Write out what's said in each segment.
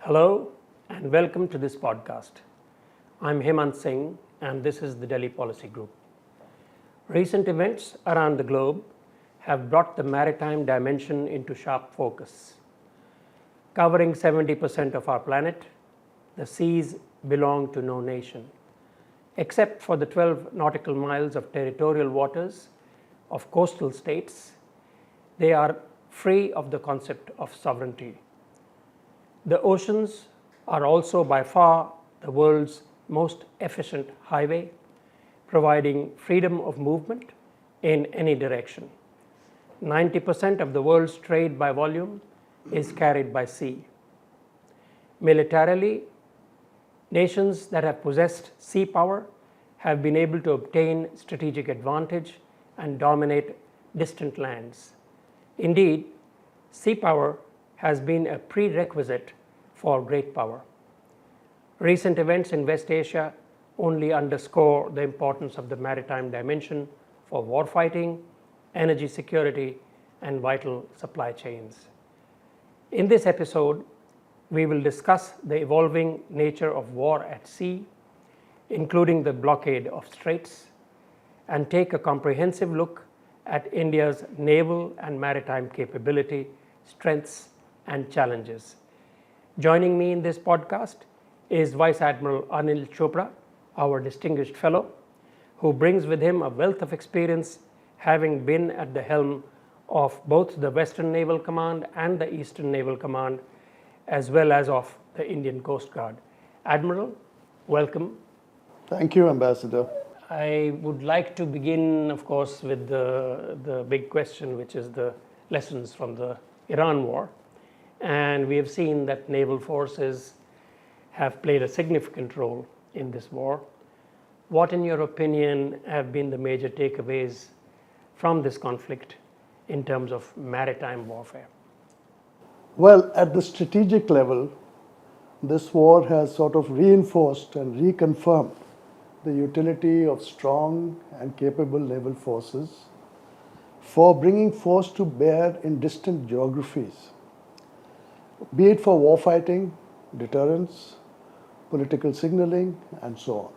Hello and welcome to this podcast. I'm Hemant Singh and this is the Delhi Policy Group. Recent events around the globe have brought the maritime dimension into sharp focus. Covering 70% of our planet, the seas belong to no nation, except for the 12 nautical miles of territorial waters of coastal states. They are free of the concept of sovereignty. The oceans are also by far the world's most efficient highway, providing freedom of movement in any direction. 90% of the world's trade by volume is carried by sea. Militarily, nations that have possessed sea power have been able to obtain strategic advantage and dominate distant lands. Indeed, sea power has been a prerequisite for great power. Recent events in West Asia only underscore the importance of the maritime dimension for warfighting, energy security, and vital supply chains. In this episode, we will discuss the evolving nature of war at sea, including the blockade of straits, and take a comprehensive look at India's naval and maritime capability, strengths, and challenges. Joining me in this podcast is Vice Admiral Anil Chopra, our distinguished fellow, who brings with him a wealth of experience, having been at the helm of both the Western Naval Command and the Eastern Naval Command, as well as of the Indian Coast Guard. Admiral, welcome. Thank you, Ambassador. I would like to begin, of course, with the big question, which is the lessons from the Iran war. And we have seen that naval forces have played a significant role in this war. What, in your opinion, have been the major takeaways from this conflict in terms of maritime warfare? Well, at the strategic level, this war has sort of reinforced and reconfirmed the utility of strong and capable naval forces for bringing force to bear in distant geographies, be it for warfighting, deterrence, political signaling, and so on.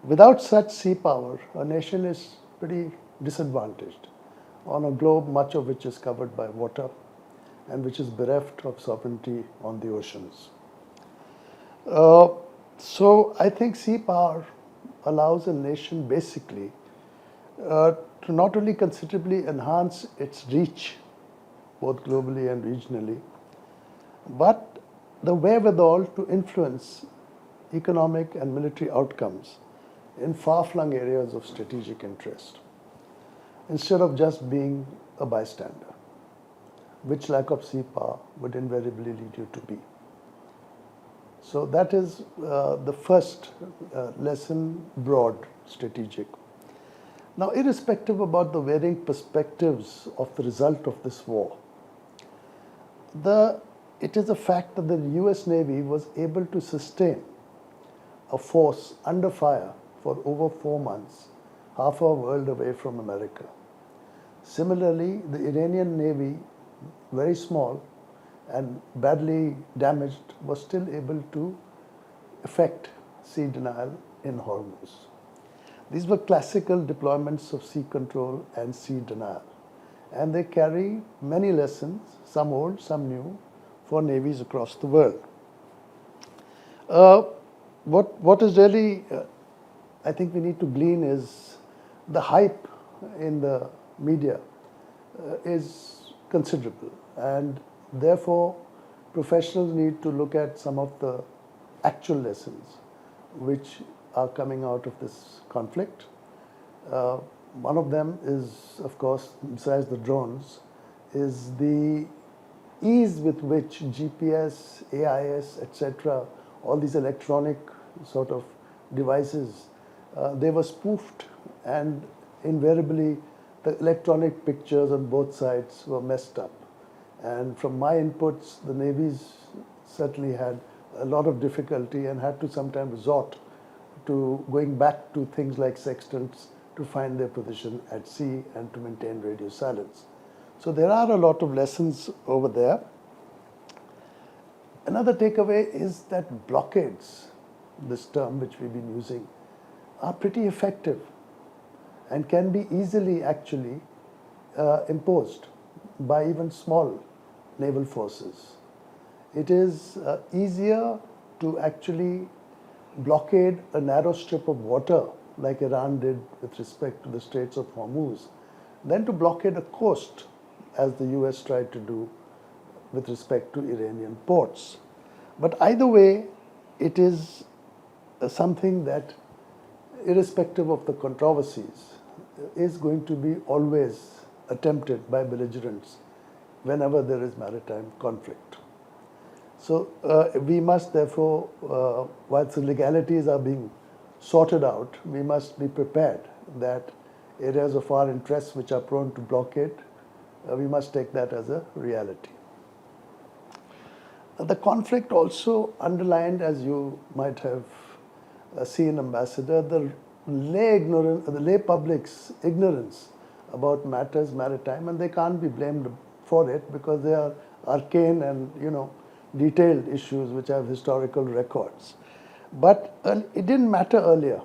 Without such sea power, a nation is pretty disadvantaged on a globe much of which is covered by water and which is bereft of sovereignty on the oceans. So I think sea power allows a nation basically to not only considerably enhance its reach, both globally and regionally, but the wherewithal to influence economic and military outcomes in far-flung areas of strategic interest, instead of just being a bystander, which lack of sea power would invariably lead you to be. So that is the first lesson, broad, strategic. Now, irrespective about the varying perspectives of the result of this war, it is a fact that the US Navy was able to sustain a force under fire for over 4 months, half a world away from America. Similarly, the Iranian Navy, very small and badly damaged, was still able to effect sea denial in Hormuz. These were classical deployments of sea control and sea denial, and they carry many lessons, some old, some new, for navies across the world. What is really, I think we need to glean is the hype in the media is considerable, and therefore professionals need to look at some of the actual lessons which are coming out of this conflict. One of them is, of course, besides the drones, is the ease with which GPS, AIS, etc., all these electronic sort of devices, they were spoofed, and invariably the electronic pictures on both sides were messed up. And from my inputs, the navies certainly had a lot of difficulty and had to sometimes resort to going back to things like sextants to find their position at sea and to maintain radio silence. So there are a lot of lessons over there. Another takeaway is that blockades, this term which we've been using, are pretty effective and can be easily actually imposed by even small naval forces. It is easier to actually blockade a narrow strip of water like Iran did with respect to the Straits of Hormuz than to blockade a coast as the US tried to do with respect to Iranian ports. But either way, it is something that, irrespective of the controversies, is going to be always attempted by belligerents whenever there is maritime conflict. So we must therefore, whilst the legalities are being sorted out, we must be prepared that areas of our interests which are prone to blockade, we must take that as a reality. The conflict also underlined, as you might have seen, Ambassador, the lay public's ignorance about matters maritime, and they can't be blamed for it because they are arcane and detailed issues which have historical records. But it didn't matter earlier.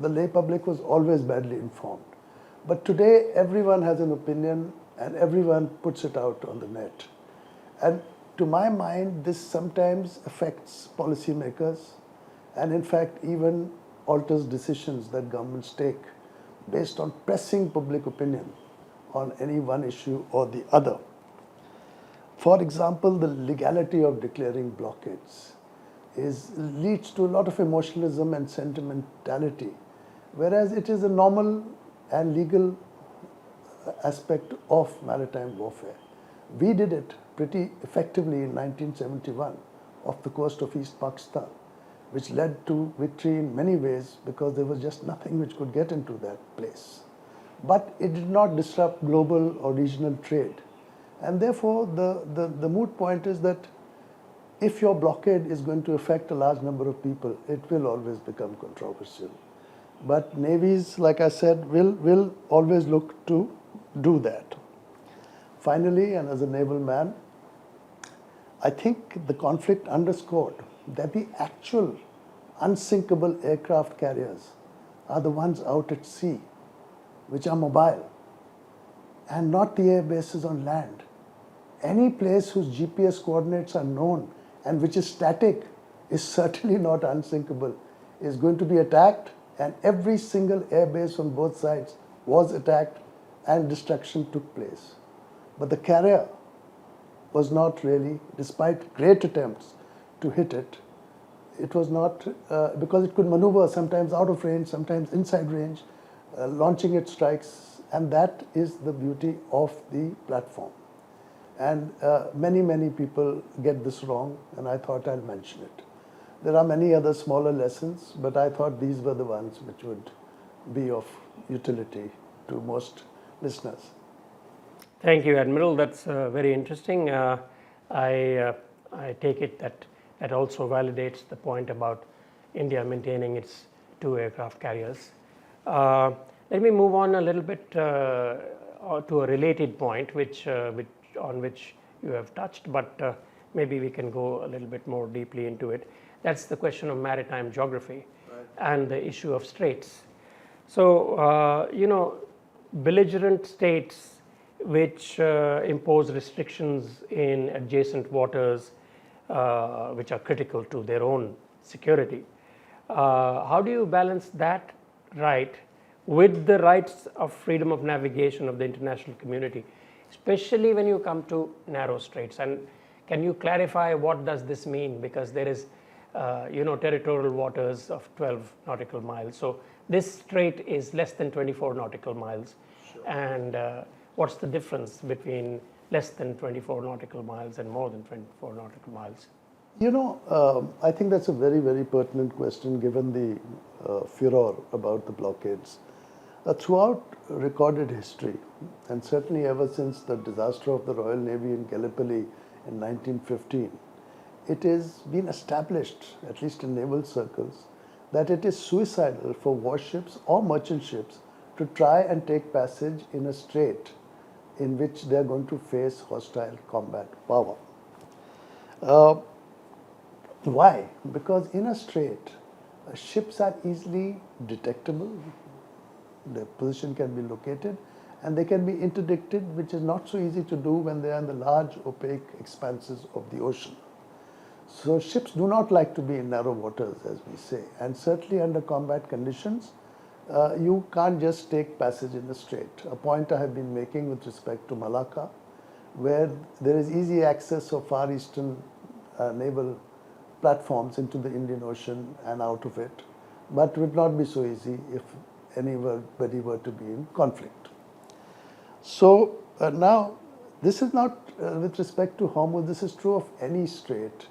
The lay public was always badly informed. But today everyone has an opinion and everyone puts it out on the net. And to my mind, this sometimes affects policymakers and in fact even alters decisions that governments take based on pressing public opinion on any one issue or the other. For example, the legality of declaring blockades leads to a lot of emotionalism and sentimentality, whereas it is a normal and legal aspect of maritime warfare. We did it pretty effectively in 1971 off the coast of East Pakistan, which led to victory in many ways because there was just nothing which could get into that place. But it did not disrupt global or regional trade. And therefore, the moot point is that if your blockade is going to affect a large number of people, it will always become controversial. But navies, like I said, will always look to do that. Finally, and as a naval man, I think the conflict underscored that the actual unsinkable aircraft carriers are the ones out at sea, which are mobile, and not the air bases on land. Any place whose GPS coordinates are known and which is static is certainly not unsinkable, is going to be attacked, and every single air base on both sides was attacked and destruction took place. But the carrier was not really, despite great attempts to hit it, it was not, because it could maneuver sometimes out of range, sometimes inside range, launching its strikes, and that is the beauty of the platform. And many people get this wrong, and I thought I'll mention it. There are many other smaller lessons, but I thought these were the ones which would be of utility to most listeners. Thank you, Admiral. That's very interesting. I take it that that also validates the point about India maintaining its 2 aircraft carriers. Let me move on a little bit to a related point, on which you have touched, but maybe we can go a little bit more deeply into it. That's the question of maritime geography and the issue of straits. So, belligerent states which impose restrictions in adjacent waters which are critical to their own security. How do you balance that right with the rights of freedom of navigation of the international community, especially when you come to narrow straits? And can you clarify what does this mean? Because there is, territorial waters of 12 nautical miles. So this strait is less than 24 nautical miles. Sure. And what's the difference between less than 24 nautical miles and more than 24 nautical miles? I think that's a very pertinent question given the furor about the blockades. Throughout recorded history, and certainly ever since the disaster of the Royal Navy in Gallipoli in 1915, it has been established, at least in naval circles, that it is suicidal for warships or merchant ships to try and take passage in a strait in which they are going to face hostile combat power. Why? Because in a strait, ships are easily detectable, their position can be located, and they can be interdicted, which is not so easy to do when they are in the large opaque expanses of the ocean. So ships do not like to be in narrow waters, as we say, and certainly under combat conditions, you can't just take passage in the strait. A point I have been making with respect to Malacca, where there is easy access of Far Eastern naval platforms into the Indian Ocean and out of it, but would not be so easy if anybody were to be in conflict. So now, this is not with respect to Hormuz. This is true of any strait,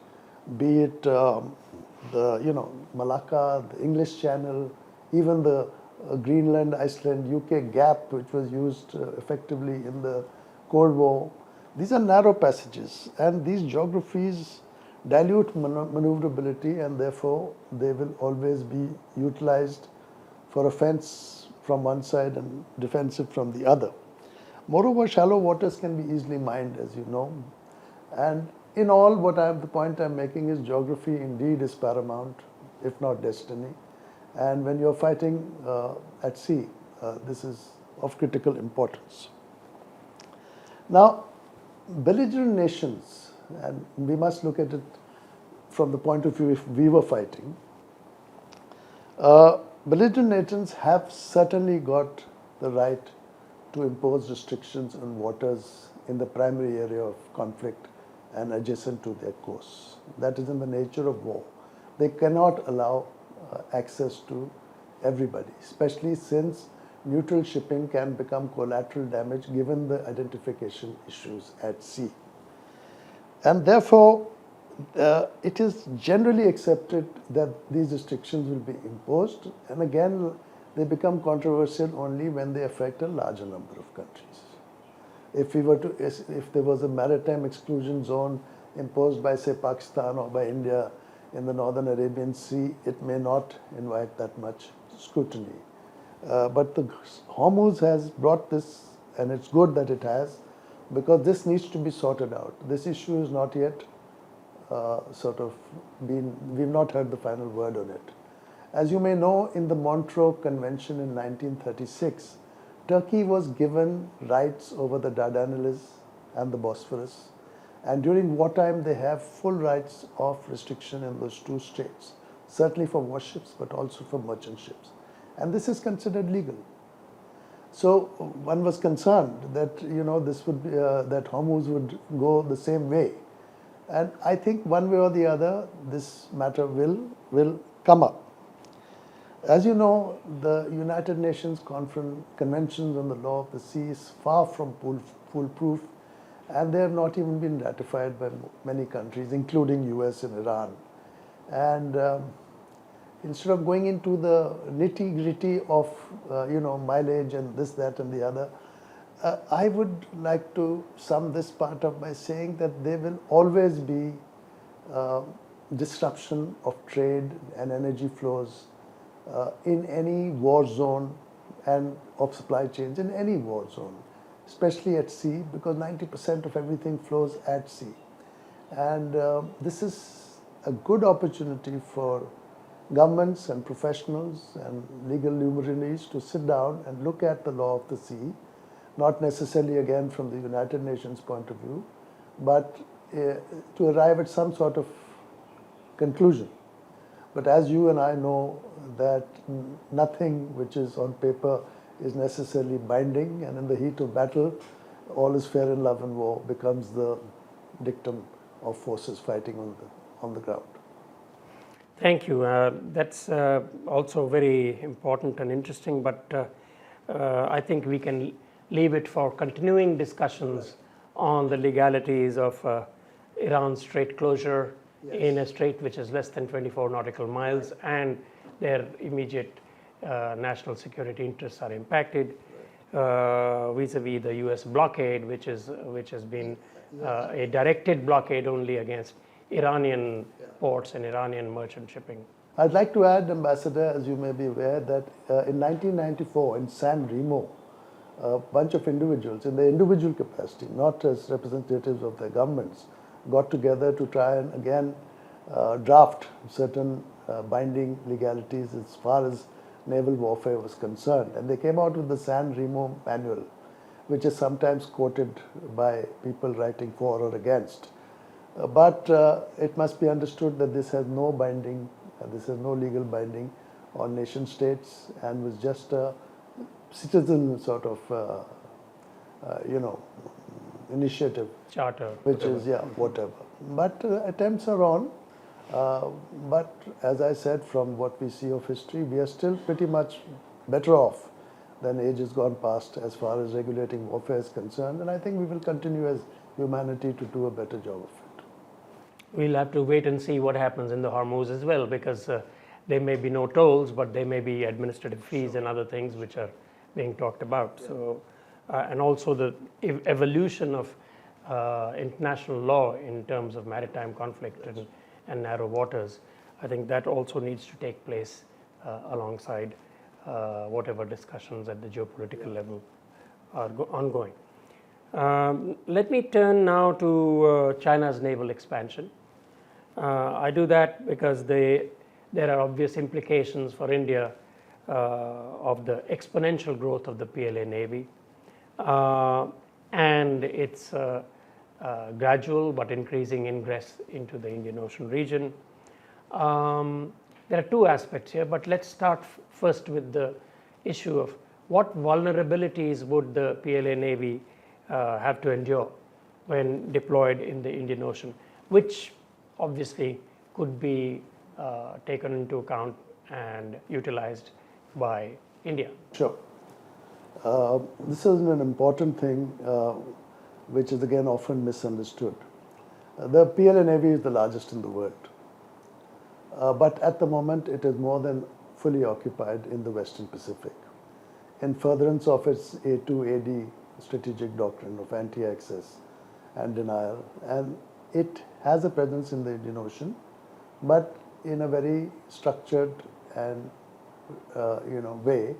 be it the Malacca, the English Channel, even the Greenland, Iceland, UK gap, which was used effectively in the Cold War. These are narrow passages, and these geographies dilute maneuverability, and therefore they will always be utilized for offense from one side and defensive from the other. Moreover, shallow waters can be easily mined, as you know. And in all, the point I'm making is geography indeed is paramount, if not destiny. And when you're fighting at sea, this is of critical importance. Now, belligerent nations, and we must look at it from the point of view if we were fighting, belligerent nations have certainly got the right to impose restrictions on waters in the primary area of conflict and adjacent to their course. That is in the nature of war. They cannot allow access to everybody, especially since neutral shipping can become collateral damage given the identification issues at sea. And therefore, it is generally accepted that these restrictions will be imposed, and again, they become controversial only when they affect a larger number of countries. If there was a maritime exclusion zone imposed by, say, Pakistan or by India in the northern Arabian Sea, it may not invite that much scrutiny. But the Hormuz has brought this, and it's good that it has, because this needs to be sorted out. This issue is not yet we've not heard the final word on it. As you may know, in the Montreux Convention in 1936, Turkey was given rights over the Dardanelles and the Bosphorus, and during wartime they have full rights of restriction in those two straits, certainly for warships but also for merchant ships. And this is considered legal. So one was concerned that this would be, that Hormuz would go the same way, and I think one way or the other this matter will come up. As you know, the United Nations Conventions on the Law of the Sea is far from foolproof, and they have not even been ratified by many countries, including US and Iran. And instead of going into the nitty-gritty of mileage and this, that, and the other, I would like to sum this part up by saying that there will always be disruption of trade and energy flows in any war zone and of supply chains in any war zone, especially at sea, because 90% of everything flows at sea. And this is a good opportunity for governments and professionals and legal luminaries to sit down and look at the law of the sea, not necessarily again from the United Nations point of view, but to arrive at some sort of conclusion. But as you and I know that nothing which is on paper is necessarily binding, and in the heat of battle, all is fair in love and war becomes the dictum of forces fighting on the ground. Thank you. That's also very important and interesting, but I think we can leave it for continuing discussions on the legalities of Iran's strait closure in a strait which is less than 24 nautical miles, and their immediate national security interests are impacted vis-a-vis the US blockade, which has been a directed blockade only against Iranian ports and Iranian merchant shipping. I'd like to add, Ambassador, as you may be aware, that in 1994 in San Remo, a bunch of individuals in their individual capacity, not as representatives of their governments, got together to try and again draft certain binding legalities as far as naval warfare was concerned. And they came out with the San Remo manual, which is sometimes quoted by people writing for or against. But it must be understood that this has no binding, this has no legal binding on nation states, and was just a citizen sort of, initiative. Charter. Which whatever. is, yeah, whatever. But attempts are on. But as I said, from what we see of history, we are still pretty much better off than ages gone past as far as regulating warfare is concerned. And I think we will continue as humanity to do a better job of it. We'll have to wait and see what happens in the Hormuz as well, because there may be no tolls, but there may be administrative fees and other things which are being talked about. Yeah. So, and also the evolution of international law in terms of maritime conflict and narrow waters, I think that also needs to take place alongside whatever discussions at the geopolitical level are ongoing. Let me turn now to China's naval expansion. I do that because there are obvious implications for India of the exponential growth of the PLA Navy and its gradual but increasing ingress into the Indian Ocean region. There are two aspects here, but let's start first with the issue of what vulnerabilities would the PLA Navy have to endure when deployed in the Indian Ocean, which obviously could be taken into account and utilized by India. Sure. This is an important thing which is again often misunderstood. The PLA Navy is the largest in the world, but at the moment it is more than fully occupied in the Western Pacific in furtherance of its A2AD strategic doctrine of anti-access and denial, and it has a presence in the Indian Ocean, but in a very structured and way,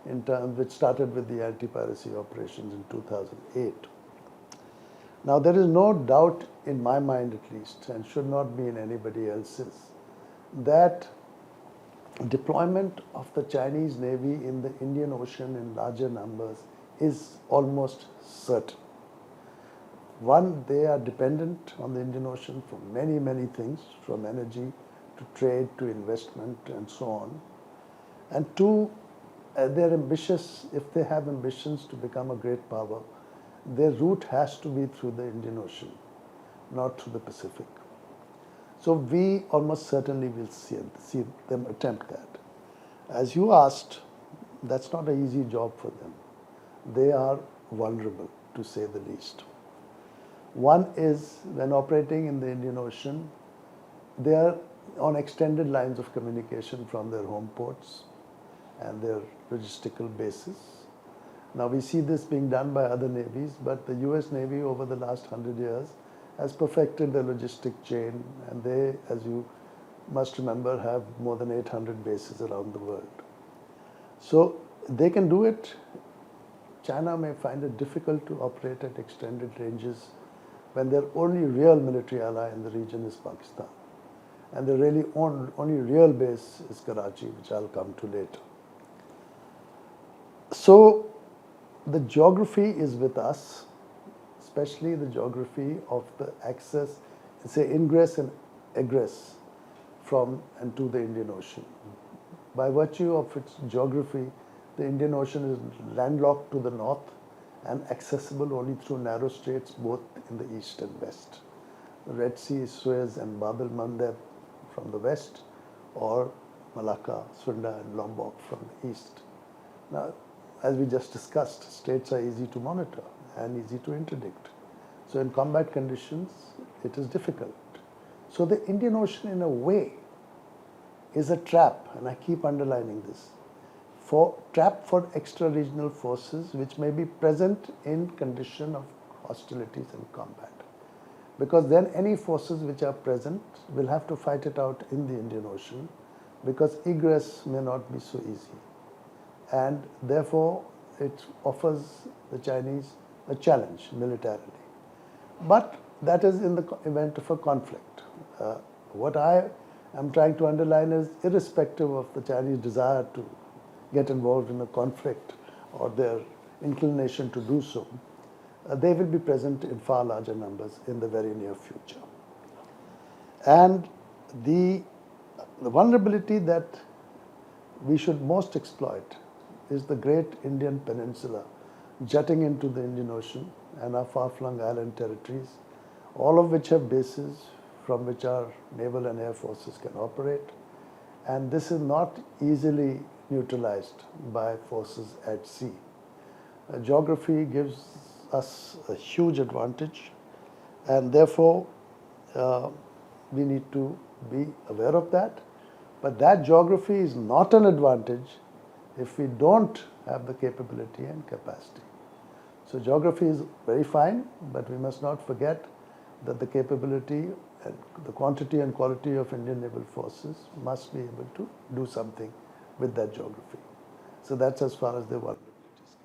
in terms which started with the anti-piracy operations in 2008. Now there is no doubt in my mind at least, and should not be in anybody else's, that deployment of the Chinese Navy in the Indian Ocean in larger numbers is almost certain. One, they are dependent on the Indian Ocean for many, many things, from energy to trade to investment and so on. And two, they're ambitious. If they have ambitions to become a great power, their route has to be through the Indian Ocean, not through the Pacific. So we almost certainly will see them attempt that. As you asked, that's not an easy job for them. They are vulnerable, to say the least. One is, when operating in the Indian Ocean, they are on extended lines of communication from their home ports and their logistical bases. Now we see this being done by other navies, but the US Navy over the last 100 years has perfected the logistic chain, and they, as you must remember, have more than 800 bases around the world. So they can do it. China may find it difficult to operate at extended ranges when their only real military ally in the region is Pakistan. And their really only real base is Karachi, which I'll come to later. So the geography is with us, especially the geography of the access, say ingress and egress from and to the Indian Ocean. By virtue of its geography, the Indian Ocean is landlocked to the north and accessible only through narrow straits both in the east and west. The Red Sea, Suez and Bab el-Mandeb from the west, or Malacca, Sunda and Lombok from the east. Now, as we just discussed, straits are easy to monitor and easy to interdict. So in combat conditions, it is difficult. So the Indian Ocean, in a way, is a trap, and I keep underlining this, trap for extra-regional forces which may be present in condition of hostilities and combat. Because then any forces which are present will have to fight it out in the Indian Ocean, because egress may not be so easy. And therefore, it offers the Chinese a challenge militarily. But that is in the event of a conflict. What I am trying to underline is, irrespective of the Chinese desire to get involved in a conflict or their inclination to do so, they will be present in far larger numbers in the very near future. And the vulnerability that we should most exploit is the great Indian peninsula jutting into the Indian Ocean and our far-flung island territories, all of which have bases from which our naval and air forces can operate. And this is not easily neutralized by forces at sea. Geography gives us a huge advantage, and therefore we need to be aware of that. But that geography is not an advantage if we don't have the capability and capacity. So geography is very fine, but we must not forget that the capability and the quantity and quality of Indian naval forces must be able to do something with that geography. So that's as far as the vulnerability is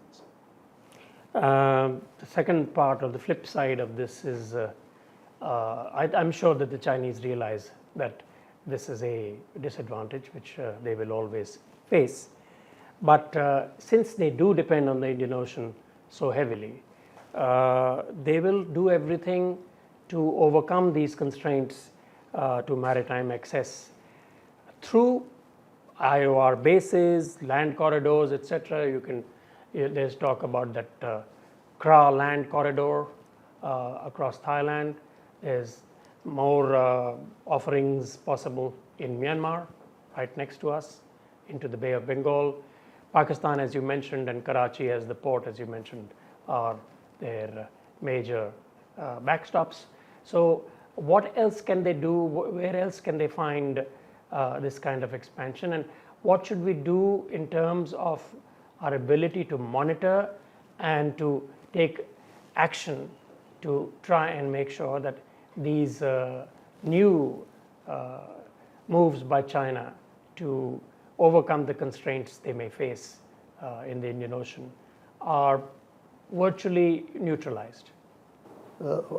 concerned. The second part, or the flip side of this, is I'm sure that the Chinese realize that this is a disadvantage which they will always face. But since they do depend on the Indian Ocean so heavily, they will do everything to overcome these constraints to maritime access through IOR bases, land corridors, etc. There's talk about that Kra land corridor across Thailand. There's more offerings possible in Myanmar, right next to us, into the Bay of Bengal. Pakistan, as you mentioned, and Karachi as the port, as you mentioned, are their major backstops. So what else can they do? Where else can they find this kind of expansion? And what should we do in terms of our ability to monitor and to take action to try and make sure that these new moves by China to overcome the constraints they may face in the Indian Ocean are virtually neutralized?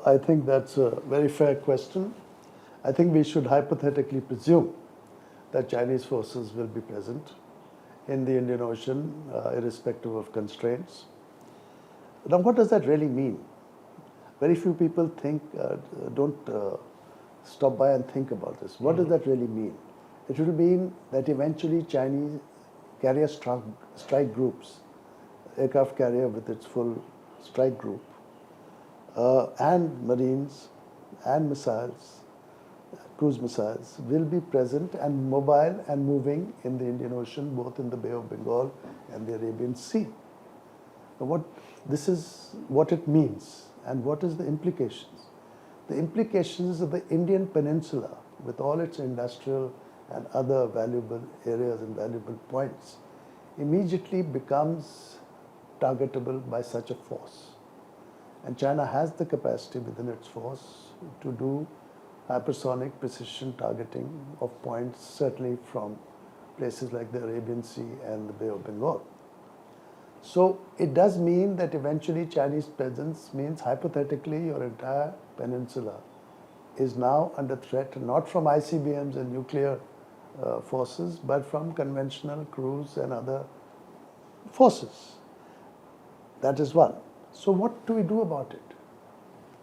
I think that's a very fair question. I think we should hypothetically presume that Chinese forces will be present in the Indian Ocean, irrespective of constraints. Now, what does that really mean? Very few people don't stop by and think about this. What does that really mean? It will mean that eventually Chinese carrier strike groups, aircraft carrier with its full strike group, and marines and missiles, cruise missiles, will be present and mobile and moving in the Indian Ocean, both in the Bay of Bengal and the Arabian Sea. This is what it means, and what is the implications? The implications of the Indian peninsula, with all its industrial and other valuable areas and valuable points, immediately becomes targetable by such a force. And China has the capacity within its force to do hypersonic precision targeting of points, certainly from places like the Arabian Sea and the Bay of Bengal. So it does mean that eventually Chinese presence means, hypothetically, your entire peninsula is now under threat, not from ICBMs and nuclear forces, but from conventional cruise and other forces. That is one. So what do we do about it?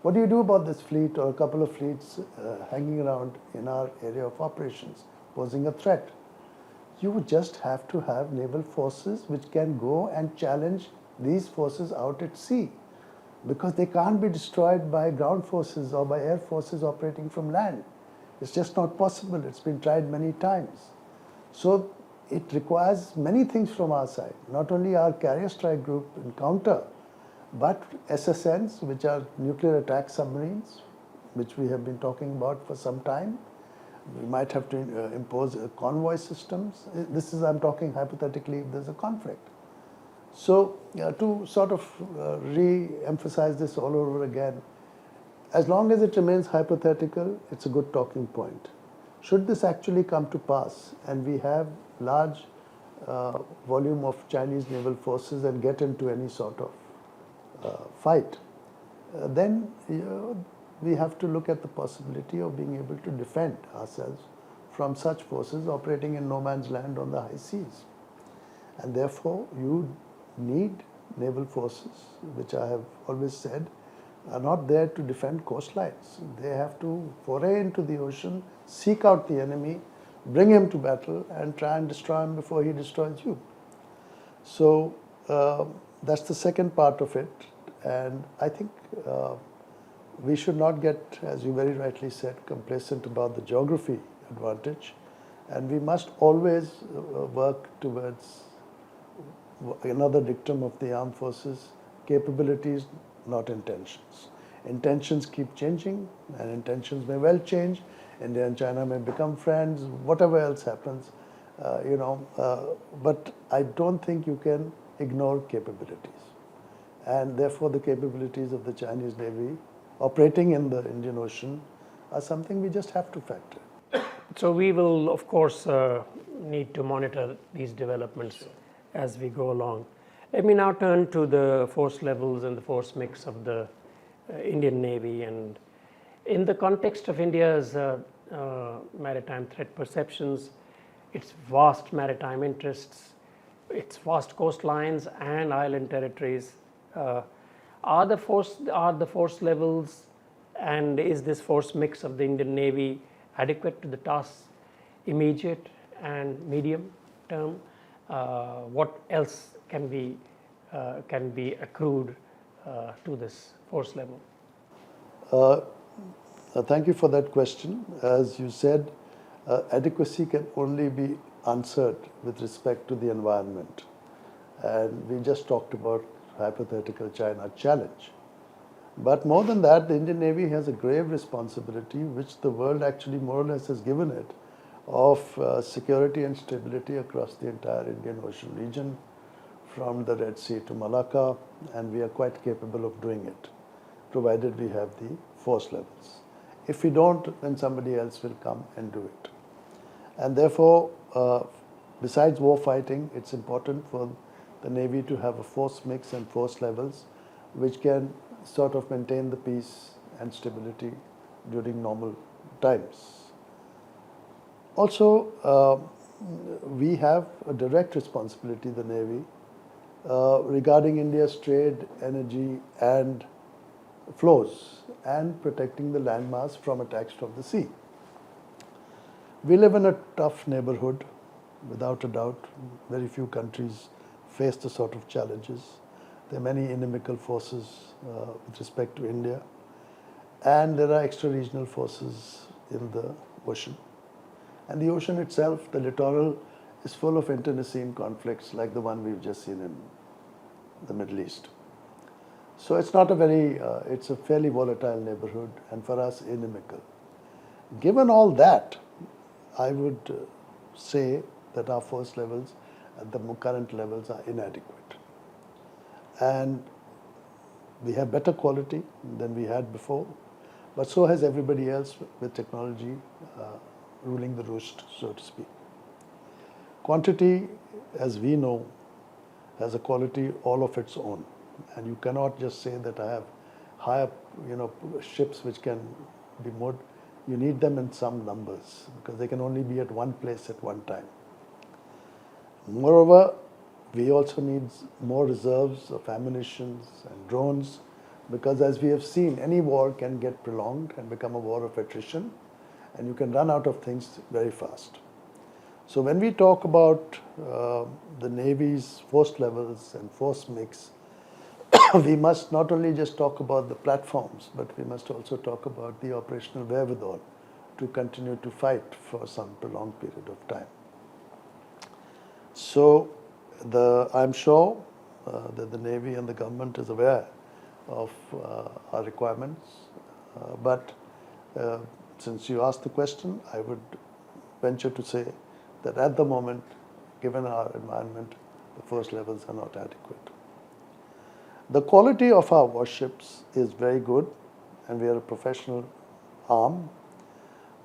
What do you do about this fleet or a couple of fleets hanging around in our area of operations, posing a threat? You would just have to have naval forces which can go and challenge these forces out at sea, because they can't be destroyed by ground forces or by air forces operating from land. It's just not possible. It's been tried many times. So it requires many things from our side, not only our carrier strike group encounter, but SSNs, which are nuclear attack submarines, which we have been talking about for some time. We might have to impose convoy systems. I'm talking hypothetically if there's a conflict. So to sort of re-emphasize this all over again, as long as it remains hypothetical, it's a good talking point. Should this actually come to pass and we have large volume of Chinese naval forces and get into any sort of fight, then we have to look at the possibility of being able to defend ourselves from such forces operating in no man's land on the high seas. And therefore, you need naval forces, which I have always said, are not there to defend coastlines. They have to foray into the ocean, seek out the enemy, bring him to battle, and try and destroy him before he destroys you. So that's the second part of it. And I think we should not get, as you very rightly said, complacent about the geography advantage. And we must always work towards another dictum of the armed forces: capabilities, not intentions. Intentions keep changing, and intentions may well change. India and China may become friends, whatever else happens, but I don't think you can ignore capabilities. And therefore, the capabilities of the Chinese Navy operating in the Indian Ocean are something we just have to factor. So we will, of course, need to monitor these developments as we go along. Let me now turn to the force levels and the force mix of the Indian Navy. And in the context of India's maritime threat perceptions, its vast maritime interests, its vast coastlines and island territories, are the force levels and is this force mix of the Indian Navy adequate to the tasks immediate and medium term? What else can be accrued to this force level? Thank you for that question. As you said, adequacy can only be answered with respect to the environment. And we just talked about hypothetical China challenge. But more than that, the Indian Navy has a grave responsibility, which the world actually more or less has given it, of security and stability across the entire Indian Ocean region, from the Red Sea to Malacca, and we are quite capable of doing it, provided we have the force levels. If we don't, then somebody else will come and do it. And therefore, besides war fighting, it's important for the Navy to have a force mix and force levels which can sort of maintain the peace and stability during normal times. Also, we have a direct responsibility, the Navy, regarding India's trade, energy, and flows, and protecting the landmass from attacks from the sea. We live in a tough neighborhood, without a doubt. Very few countries face the sort of challenges. There are many inimical forces with respect to India, and there are extra-regional forces in the ocean. And the ocean itself, the littoral, is full of internecine conflicts like the one we've just seen in the Middle East. So it's not a very, it's a fairly volatile neighborhood, and for us, inimical. Given all that, I would say that our force levels at the current levels are inadequate. And we have better quality than we had before, but so has everybody else with technology ruling the roost, so to speak. Quantity, as we know, has a quality all of its own. And you cannot just say that I have higher, ships which can be moored. You need them in some numbers because they can only be at one place at one time. Moreover, we also need more reserves of ammunition and drones because, as we have seen, any war can get prolonged and become a war of attrition, and you can run out of things very fast. So when we talk about the Navy's force levels and force mix, we must not only just talk about the platforms, but we must also talk about the operational wherewithal to continue to fight for some prolonged period of time. So I'm sure that the Navy and the government is aware of our requirements, but since you asked the question, I would venture to say that at the moment, given our environment, the force levels are not adequate. The quality of our warships is very good, and we are a professional arm,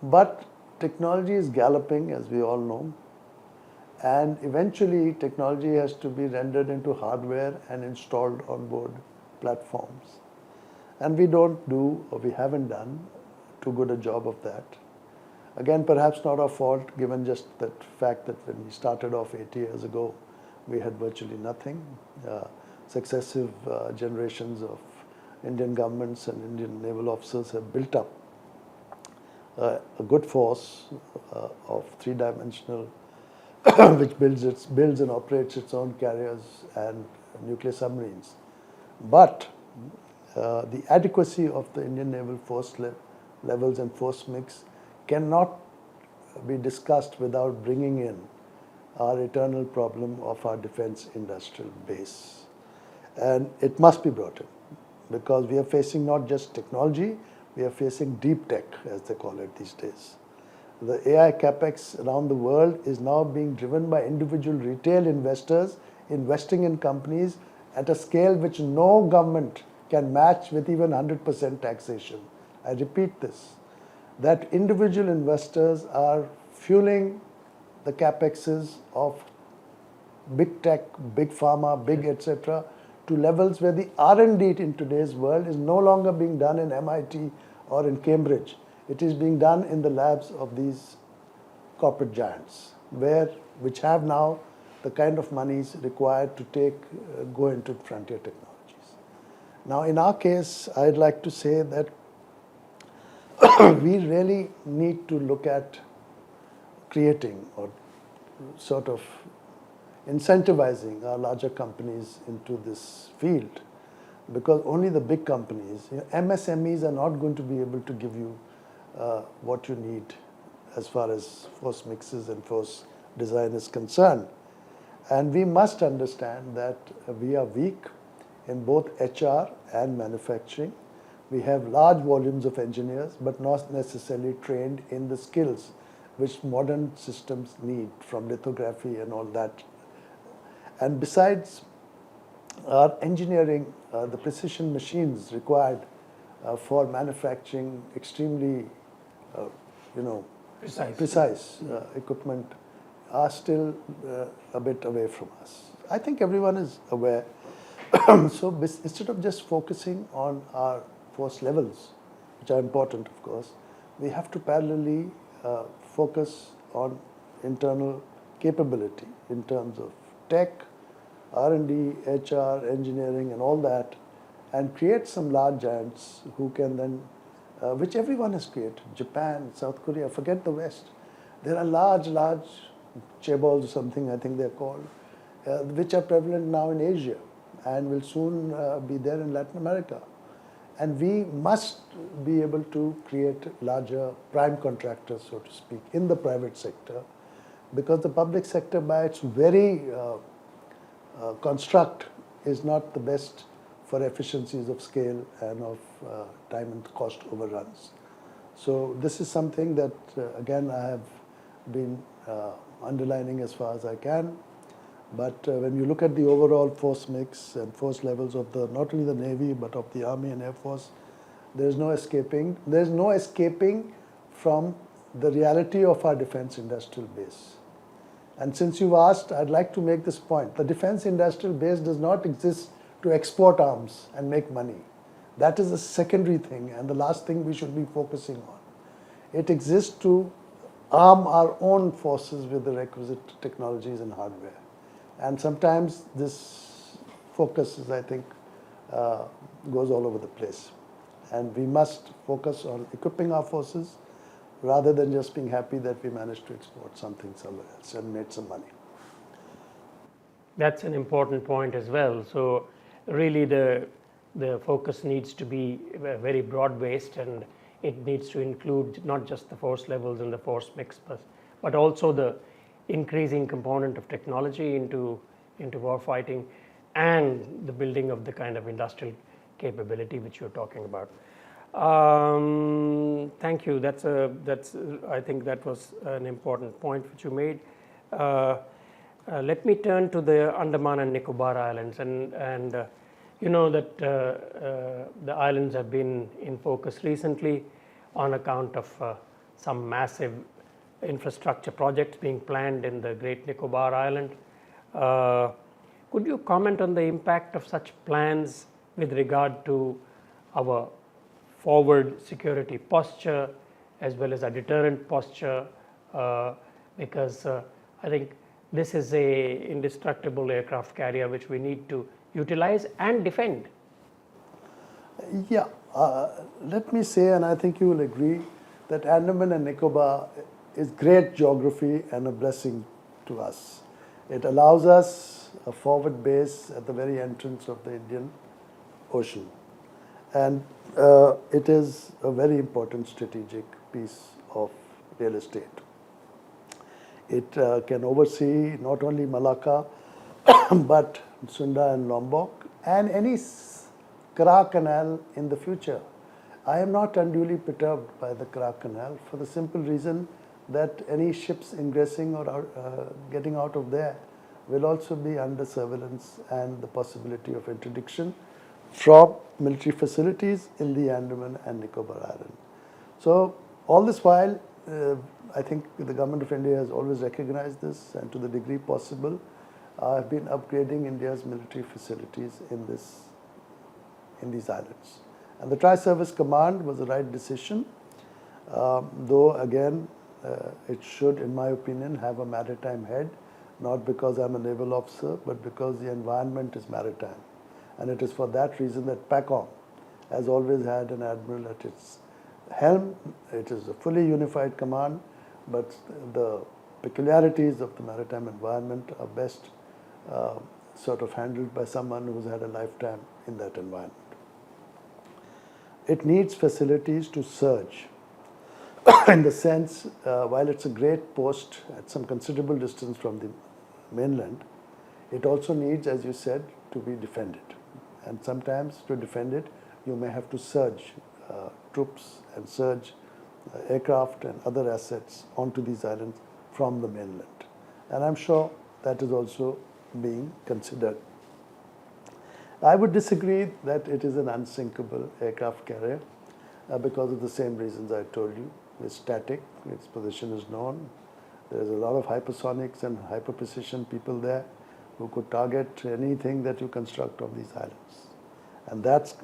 but technology is galloping, as we all know, and eventually technology has to be rendered into hardware and installed on board platforms. And we don't do, or we haven't done, too good a job of that. Again, perhaps not our fault, given just that fact that when we started off 80 years ago, we had virtually nothing. Successive generations of Indian governments and Indian naval officers have built up a good force of three-dimensional, which builds and operates its own carriers and nuclear submarines. But the adequacy of the Indian naval force levels and force mix cannot be discussed without bringing in our eternal problem of our defense industrial base. And it must be brought in, because we are facing not just technology, we are facing deep tech, as they call it these days. The AI capex around the world is now being driven by individual retail investors investing in companies at a scale which no government can match with even 100% taxation. I repeat this, that individual investors are fueling the capexes of big tech, big pharma, big etc., to levels where the R&D in today's world is no longer being done in MIT or in Cambridge. It is being done in the labs of these corporate giants, which have now the kind of monies required to go into frontier technologies. Now, in our case, I'd like to say that we really need to look at creating or sort of incentivizing our larger companies into this field, because only the big companies, MSMEs are not going to be able to give you what you need as far as force mixes and force design is concerned. And we must understand that we are weak in both HR and manufacturing. We have large volumes of engineers, but not necessarily trained in the skills which modern systems need, from lithography and all that. And besides our engineering, the precision machines required for manufacturing extremely, precise equipment are still a bit away from us. I think everyone is aware. So instead of just focusing on our force levels, which are important, of course, we have to parallelly focus on internal capability in terms of tech, R&D, HR, engineering, and all that, and create some large giants who can then, which everyone has created, Japan, South Korea, forget the West. There are large chaebols or something, I think they're called, which are prevalent now in Asia and will soon be there in Latin America. And we must be able to create larger prime contractors, so to speak, in the private sector, because the public sector, by its very construct, is not the best for efficiencies of scale and of time and cost overruns. So this is something that, again, I have been underlining as far as I can. But when you look at the overall force mix and force levels of not only the Navy, but of the Army and Air Force, there's no escaping. There's no escaping from the reality of our defense industrial base. And since you've asked, I'd like to make this point. The defense industrial base does not exist to export arms and make money. That is a secondary thing and the last thing we should be focusing on. It exists to arm our own forces with the requisite technologies and hardware. And sometimes this focus is, I think, goes all over the place. And we must focus on equipping our forces rather than just being happy that we managed to export something somewhere else and made some money. That's an important point as well. So really the focus needs to be very broad-based, and it needs to include not just the force levels and the force mix, but also the increasing component of technology into warfighting and the building of the kind of industrial capability which you're talking about. Thank you. I think that was an important point which you made. Let me turn to the Andaman and Nicobar Islands, and you know that the islands have been in focus recently on account of some massive infrastructure projects being planned in the Great Nicobar Island. Could you comment on the impact of such plans with regard to our forward security posture as well as a deterrent posture, because I think this is a indestructible aircraft carrier which we need to utilize and defend. Yeah, let me say, and I think you will agree, that Andaman and Nicobar is great geography and a blessing to us. It allows us a forward base at the very entrance of the Indian Ocean. And it is a very important strategic piece of real estate. It can oversee not only Malacca, but Sunda and Lombok, and any Kara Canal in the future. I am not unduly perturbed by the Kara Canal for the simple reason that any ships ingressing or getting out of there will also be under surveillance and the possibility of interdiction from military facilities in the Andaman and Nicobar Island. So all this while, I think the government of India has always recognized this, and to the degree possible, have been upgrading India's military facilities in these islands. And the Tri-Service Command was the right decision, though again, it should, in my opinion, have a maritime head, not because I'm a naval officer, but because the environment is maritime. And it is for that reason that PACOM has always had an admiral at its helm. It is a fully unified command, but the peculiarities of the maritime environment are best sort of handled by someone who's had a lifetime in that environment. It needs facilities to surge in the sense, while it's a great post at some considerable distance from the mainland, it also needs, as you said, to be defended. And sometimes to defend it, you may have to surge troops and surge aircraft and other assets onto these islands from the mainland. And I'm sure that is also being considered. I would disagree that it is an unsinkable aircraft carrier because of the same reasons I told you. It's static, its position is known. There's a lot of hypersonics and hyperprecision people there who could target anything that you construct on these islands. And that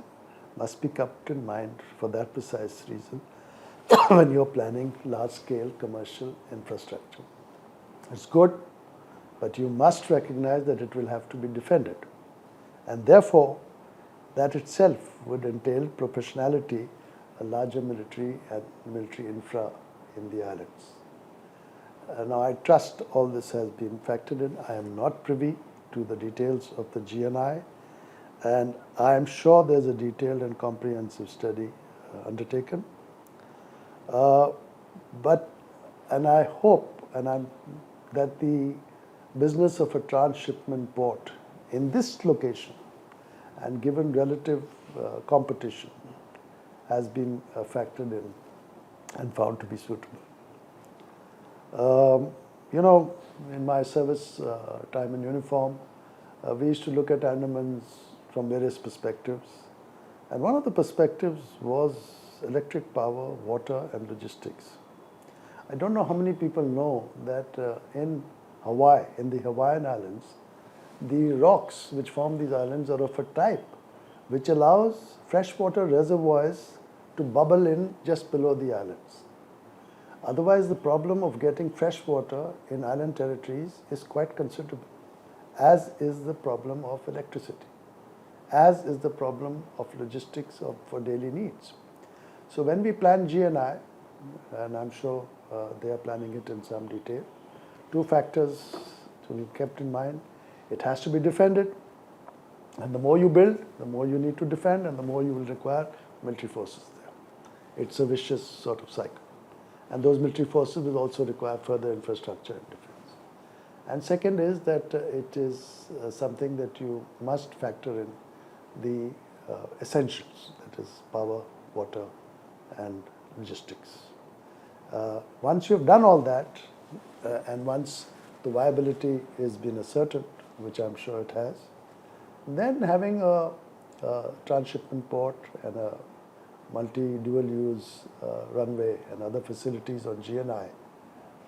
must be kept in mind for that precise reason when you're planning large-scale commercial infrastructure. It's good, but you must recognize that it will have to be defended. And therefore, that itself would entail proportionality, a larger military and military infra in the islands. Now, I trust all this has been factored in. I am not privy to the details of the GNI, and I am sure there's a detailed and comprehensive study undertaken. And I hope that the business of a transshipment port in this location, and given relative competition, has been factored in and found to be suitable. In my service time in uniform, we used to look at Andamans from various perspectives. And one of the perspectives was electric power, water, and logistics. I don't know how many people know that in Hawaii, in the Hawaiian Islands, the rocks which form these islands are of a type which allows freshwater reservoirs to bubble in just below the islands. Otherwise, the problem of getting fresh water in island territories is quite considerable, as is the problem of electricity, as is the problem of logistics for daily needs. So when we plan GNI, and I'm sure they are planning it in some detail, two factors to be kept in mind. It has to be defended, and the more you build, the more you need to defend, and the more you will require military forces there. It's a vicious sort of cycle. And those military forces will also require further infrastructure and defense. And second is that it is something that you must factor in the essentials, that is power, water, and logistics. Once you've done all that, and once the viability has been ascertained, which I'm sure it has, then having a transshipment port and a multi-dual use runway and other facilities on GNI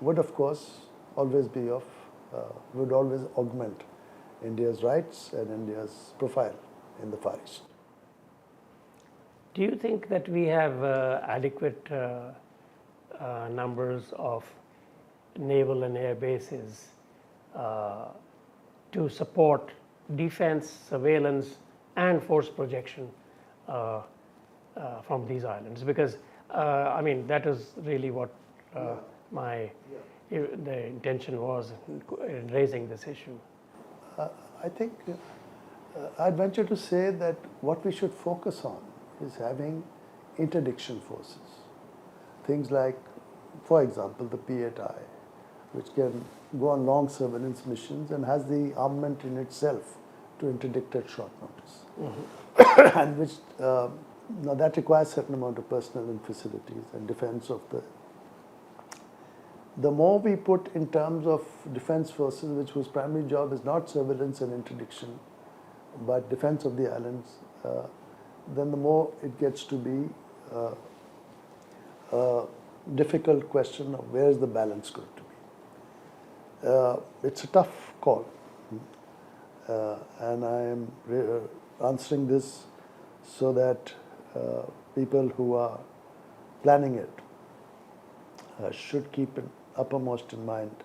would of course always be would always augment India's rights and India's profile in the Far East. Do you think that we have adequate numbers of naval and air bases to support defense, surveillance, and force projection from these islands? Because I mean, that is really what the intention was in raising this issue. I think I'd venture to say that what we should focus on is having interdiction forces. Things like, for example, the P8I, which can go on long surveillance missions and has the armament in itself to interdict at short notice. And which, now that requires a certain amount of personnel and facilities and defense of the more we put in terms of defense forces, which whose primary job is not surveillance and interdiction, but defense of the islands, then the more it gets to be a difficult question of where is the balance going to be. It's a tough call, and I am answering this so that people who are planning it should keep it uppermost in mind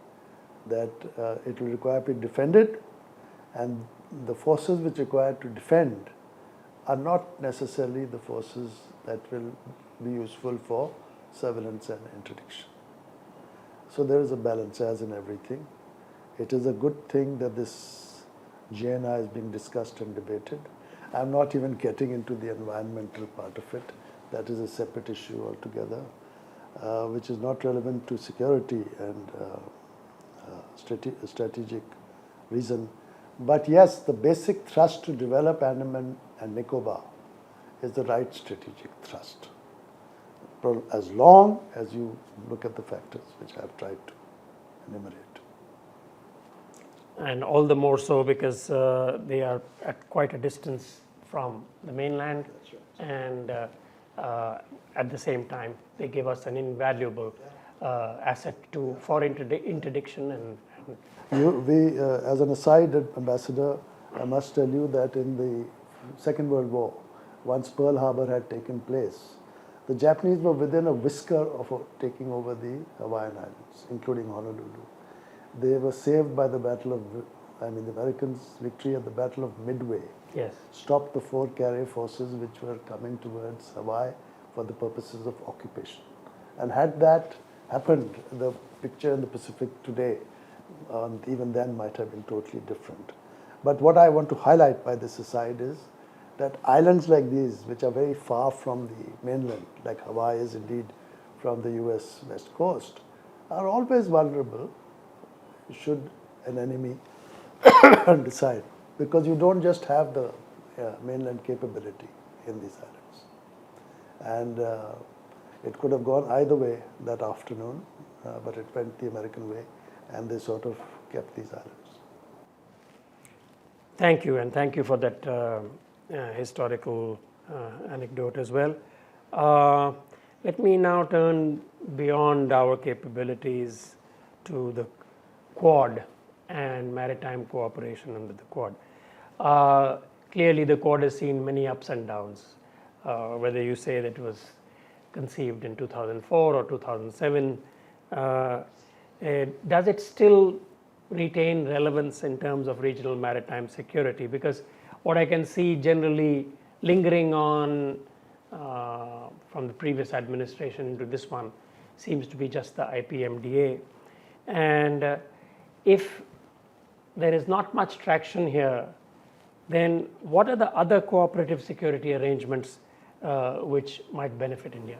that it will require to be defended, and the forces which require to defend are not necessarily the forces that will be useful for surveillance and interdiction. So there is a balance, as in everything. It is a good thing that this GNI is being discussed and debated. I'm not even getting into the environmental part of it. That is a separate issue altogether, which is not relevant to security and strategic reason. But yes, the basic thrust to develop Andaman and Nicobar is the right strategic thrust, as long as you look at the factors which I have tried to enumerate. And all the more so because they are at quite a distance from the mainland. That's right. And at the same time, they give us an invaluable asset for interdiction. And as an aside, Ambassador, I must tell you that in the Second World War, once Pearl Harbor had taken place, the Japanese were within a whisker of taking over the Hawaiian Islands, including Honolulu. They were saved by the the Americans' victory at the Battle of Midway. yes, Stopped the 4 carrier forces which were coming towards Hawaii for the purposes of occupation. And had that happened, the picture in the Pacific today, even then, might have been totally different. But what I want to highlight by this aside is that islands like these, which are very far from the mainland, like Hawaii is indeed from the US west coast, are always vulnerable should an enemy decide, because you don't just have the mainland capability in these islands. And it could have gone either way that afternoon, but it went the American way, and they sort of kept these islands. thank you, and thank you for that historical anecdote as well. Let me now turn beyond our capabilities to the Quad and maritime cooperation under the Quad. Clearly, the Quad has seen many ups and downs, whether you say that it was conceived in 2004 or 2007. Does it still retain relevance in terms of regional maritime security? Because what I can see generally lingering on from the previous administration into this one seems to be just the IPMDA. And if there is not much traction here, then what are the other cooperative security arrangements which might benefit India?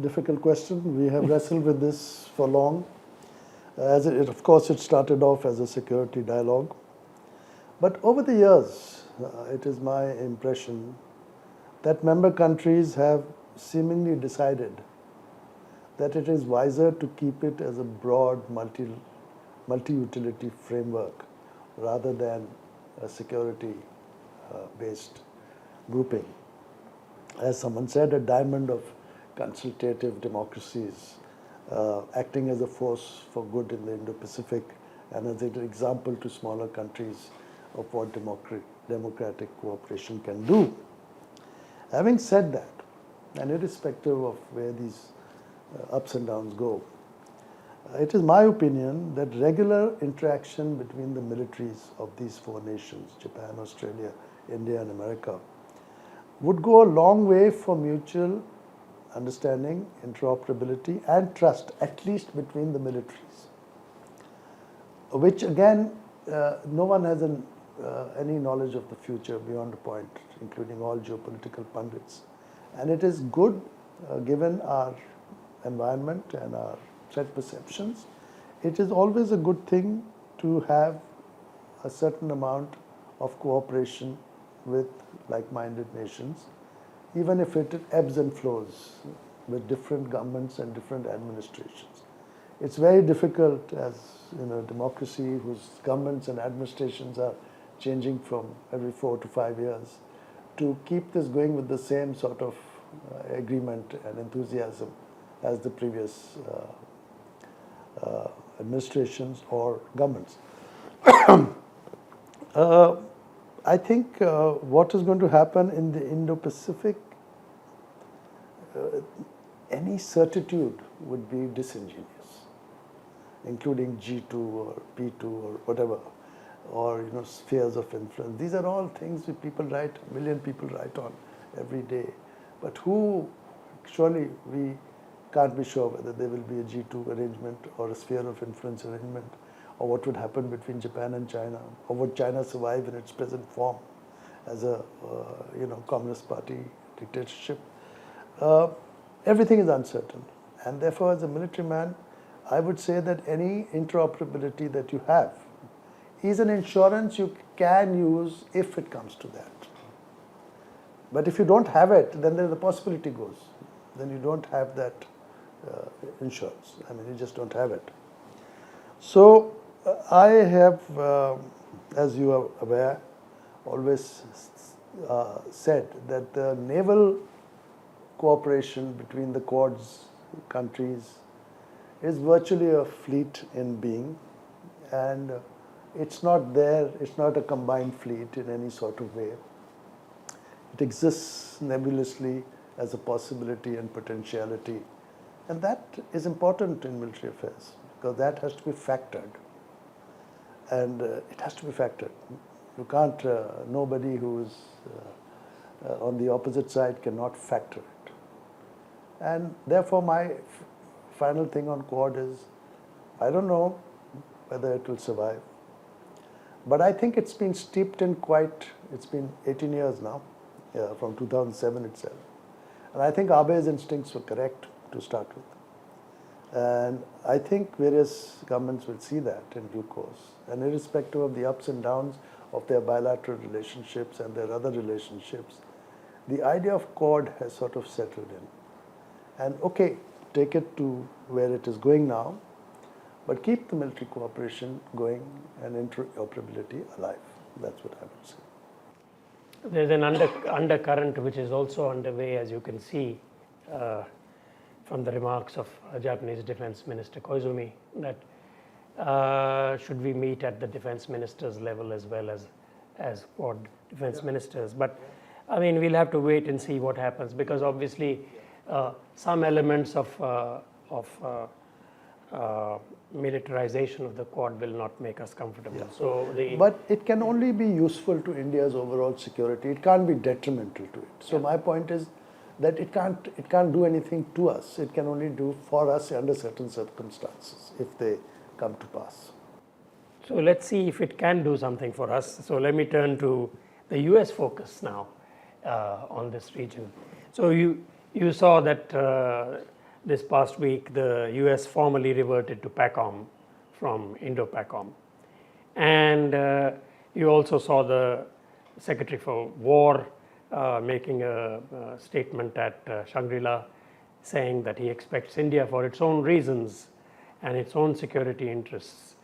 Difficult question. We have wrestled with this for long. Of course, it started off as a security dialogue. But over the years, it is my impression that member countries have seemingly decided that it is wiser to keep it as a broad multi-utility framework rather than a security-based grouping. As someone said, a diamond of consultative democracies acting as a force for good in the Indo-Pacific and as an example to smaller countries of what democratic cooperation can do. Having said that, and irrespective of where these ups and downs go, it is my opinion that regular interaction between the militaries of these four nations, Japan, Australia, India and America, would go a long way for mutual understanding, interoperability and trust, at least between the militaries. Which again, no one has any knowledge of the future beyond a point, including all geopolitical pundits. And it is good, given our environment and our threat perceptions, it is always a good thing to have a certain amount of cooperation with like-minded nations, even if it ebbs and flows with different governments and different administrations. It's very difficult as in a democracy whose governments and administrations are changing from every 4 to 5 years to keep this going with the same sort of agreement and enthusiasm as the previous administrations or governments. I think what is going to happen in the Indo-Pacific, any certitude would be disingenuous, including G2 or P2 or whatever, or spheres of influence. These are all things that people write, a million people write on every day. But surely we can't be sure whether there will be a G2 arrangement or a sphere of influence arrangement, or what would happen between Japan and China, or would China survive in its present form as a Communist Party dictatorship. Everything is uncertain, and therefore as a military man, I would say that any interoperability that you have is an insurance you can use if it comes to that. But if you don't have it, then the possibility goes. Then you don't have that insurance. I mean, you just don't have it. So I have, as you are aware, always said that the naval cooperation between the Quad's countries is virtually a fleet in being, and it's not there, it's not a combined fleet in any sort of way. It exists nebulously as a possibility and potentiality, and that is important in military affairs because that has to be factored, and it has to be factored. You can't, nobody who is on the opposite side cannot factor it. And therefore my final thing on Quad is, I don't know whether it will survive, but I think it's been steeped in it's been 18 years now, from 2007 itself. And I think Abe's instincts were correct to start with. And I think various governments will see that in due course. And irrespective of the ups and downs of their bilateral relationships and their other relationships, the idea of Quad has sort of settled in. And okay, take it to where it is going now, but keep the military cooperation going and interoperability alive. That's what I would say. There's an undercurrent which is also underway, as you can see from the remarks of Japanese Defense Minister Koizumi, that should we meet at the defense ministers level as well as Quad defense ministers. But I mean, we'll have to wait and see what happens, because obviously some elements of militarization of the Quad will not make us comfortable. Yeah. So but it can only be useful to India's overall security. It can't be detrimental to it. So my point is that it can't do anything to us. It can only do for us under certain circumstances if they come to pass. So let's see if it can do something for us. So let me turn to the US focus now on this region. So you saw that this past week, the US formally reverted to PACOM from Indo-PACOM. And you also saw the Secretary for War making a statement at Shangri-La saying that he expects India, for its own reasons and its own security interests,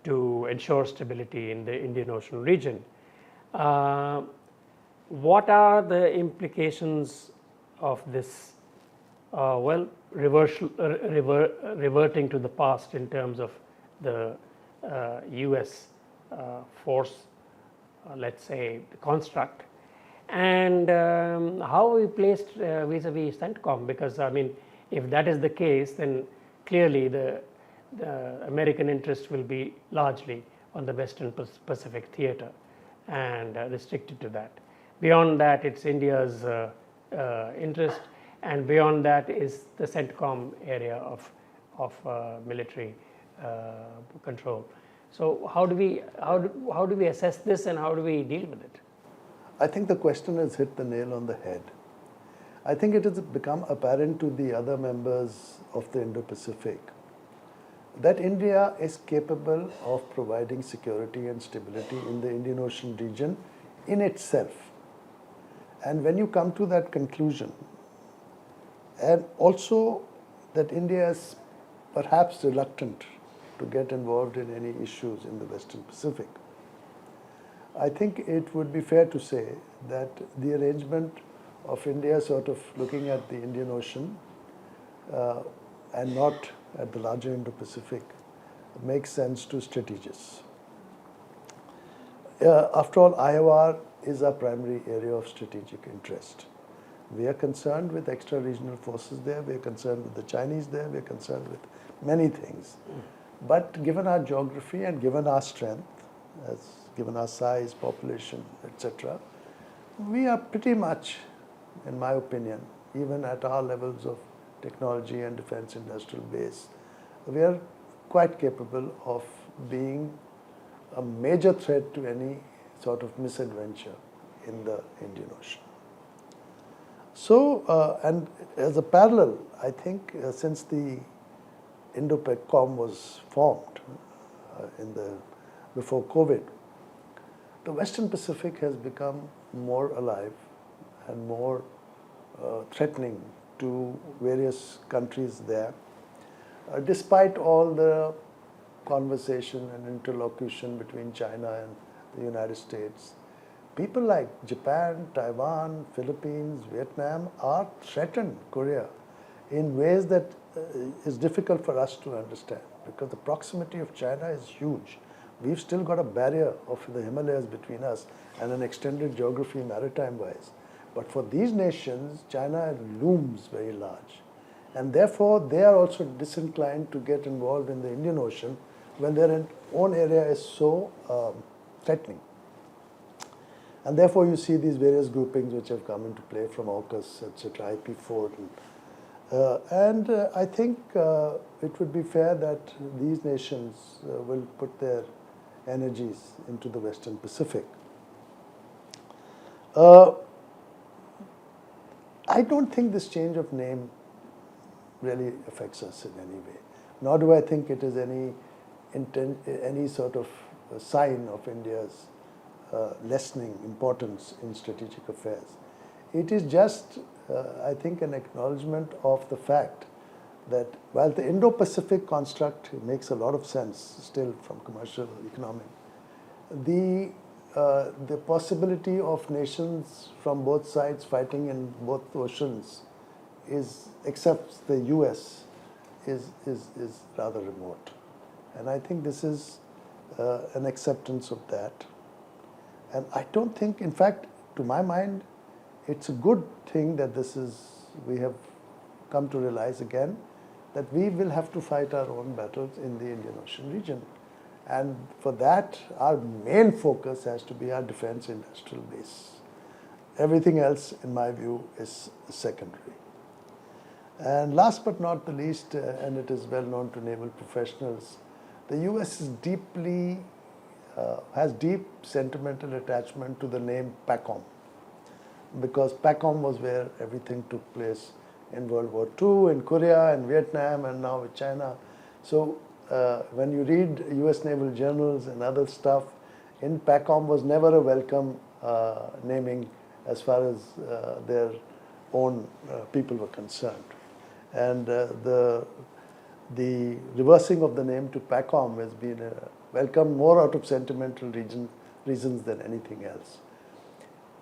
to ensure stability in the Indian Ocean region. What are the implications of this reverting to the past in terms of the US force let's say, the construct, and how we placed vis-a-vis CENTCOM, because I mean, if that is the case, then clearly the American interest will be largely on the Western Pacific theater and restricted to that. Beyond that, it's India's interest, and beyond that is the CENTCOM area of military control. So how do we assess this, and how do we deal with it? I think the question has hit the nail on the head. I think it has become apparent to the other members of the Indo-Pacific that India is capable of providing security and stability in the Indian Ocean region in itself. And when you come to that conclusion, and also that India is perhaps reluctant to get involved in any issues in the Western Pacific, I think it would be fair to say that the arrangement of India sort of looking at the Indian Ocean and not at the larger Indo-Pacific makes sense to strategists. After all, IOR is our primary area of strategic interest. We are concerned with extra-regional forces there, we are concerned with the Chinese there, we are concerned with many things. But given our geography and given our strength, given our size, population, etc., we are pretty much, in my opinion, even at our levels of technology and defense industrial base, we are quite capable of being a major threat to any sort of misadventure in the Indian Ocean. So, and as a parallel, I think since the Indo-PACOM was formed before COVID, the Western Pacific has become more alive and more threatening to various countries there. Despite all the conversation and interlocution between China and the United States, people like Japan, Taiwan, Philippines, Vietnam are threatened, Korea, in ways that is difficult for us to understand, because the proximity of China is huge. We've still got a barrier of the Himalayas between us and an extended geography maritime-wise. But for these nations, China looms very large. And therefore, they are also disinclined to get involved in the Indian Ocean when their own area is so threatening. And therefore, you see these various groupings which have come into play from AUKUS, etc., IP4. And I think it would be fair that these nations will put their energies into the Western Pacific. I don't think this change of name really affects us in any way, nor do I think it is any sort of sign of India's lessening importance in strategic affairs. It is just, I think, an acknowledgement of the fact that while the Indo-Pacific construct makes a lot of sense still from commercial economic, the possibility of nations from both sides fighting in both oceans except the US, is rather remote. And I think this is an acceptance of that. And I don't think, in fact, to my mind, it's a good thing that we have come to realize again that we will have to fight our own battles in the Indian Ocean region. And for that, our main focus has to be our defense industrial base. Everything else, in my view, is secondary. And last but not the least, and it is well known to naval professionals, the US is has deep sentimental attachment to the name PACOM, because PACOM was where everything took place in World War II, in Korea, in Vietnam, and now with China. So when you read US naval journals and other stuff, in PACOM was never a welcome naming as far as their own people were concerned. And the reversing of the name to PACOM has been welcomed more out of sentimental reasons than anything else.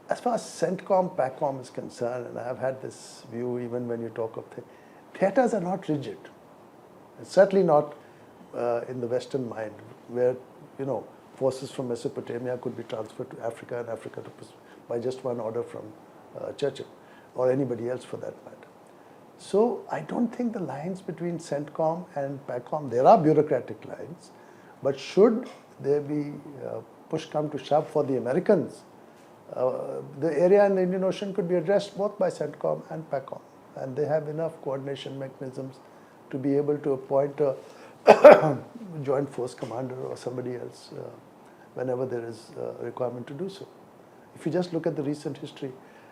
As far as CENTCOM, PACOM is concerned, and I have had this view even when you talk of theaters are not rigid. It's certainly not in the Western mind, where forces from Mesopotamia could be transferred to Africa and Africa to by just one order from Churchill or anybody else for that matter. So I don't think the lines between CENTCOM and PACOM, there are bureaucratic lines, but should there be push come to shove for the Americans, the area in the Indian Ocean could be addressed both by CENTCOM and PACOM, and they have enough coordination mechanisms to be able to appoint a joint force commander or somebody else whenever there is a requirement to do so. If you just look at the recent history,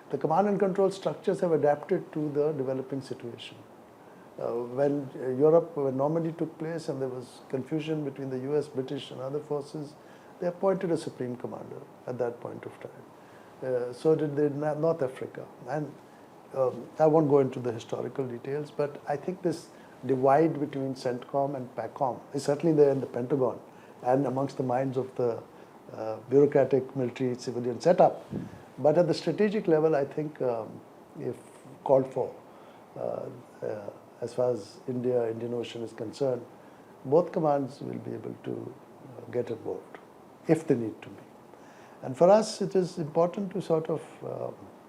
the command and control structures have adapted to the developing situation. When when Normandy took place and there was confusion between the US, British and other forces, they appointed a supreme commander at that point of time. So did they in North Africa. And I won't go into the historical details, but I think this divide between CENTCOM and PACOM is certainly there in the Pentagon and amongst the minds of the bureaucratic military civilian setup. But at the strategic level, I think if called for, as far as Indian Ocean is concerned, both commands will be able to get involved if they need to be. And for us, it is important to sort of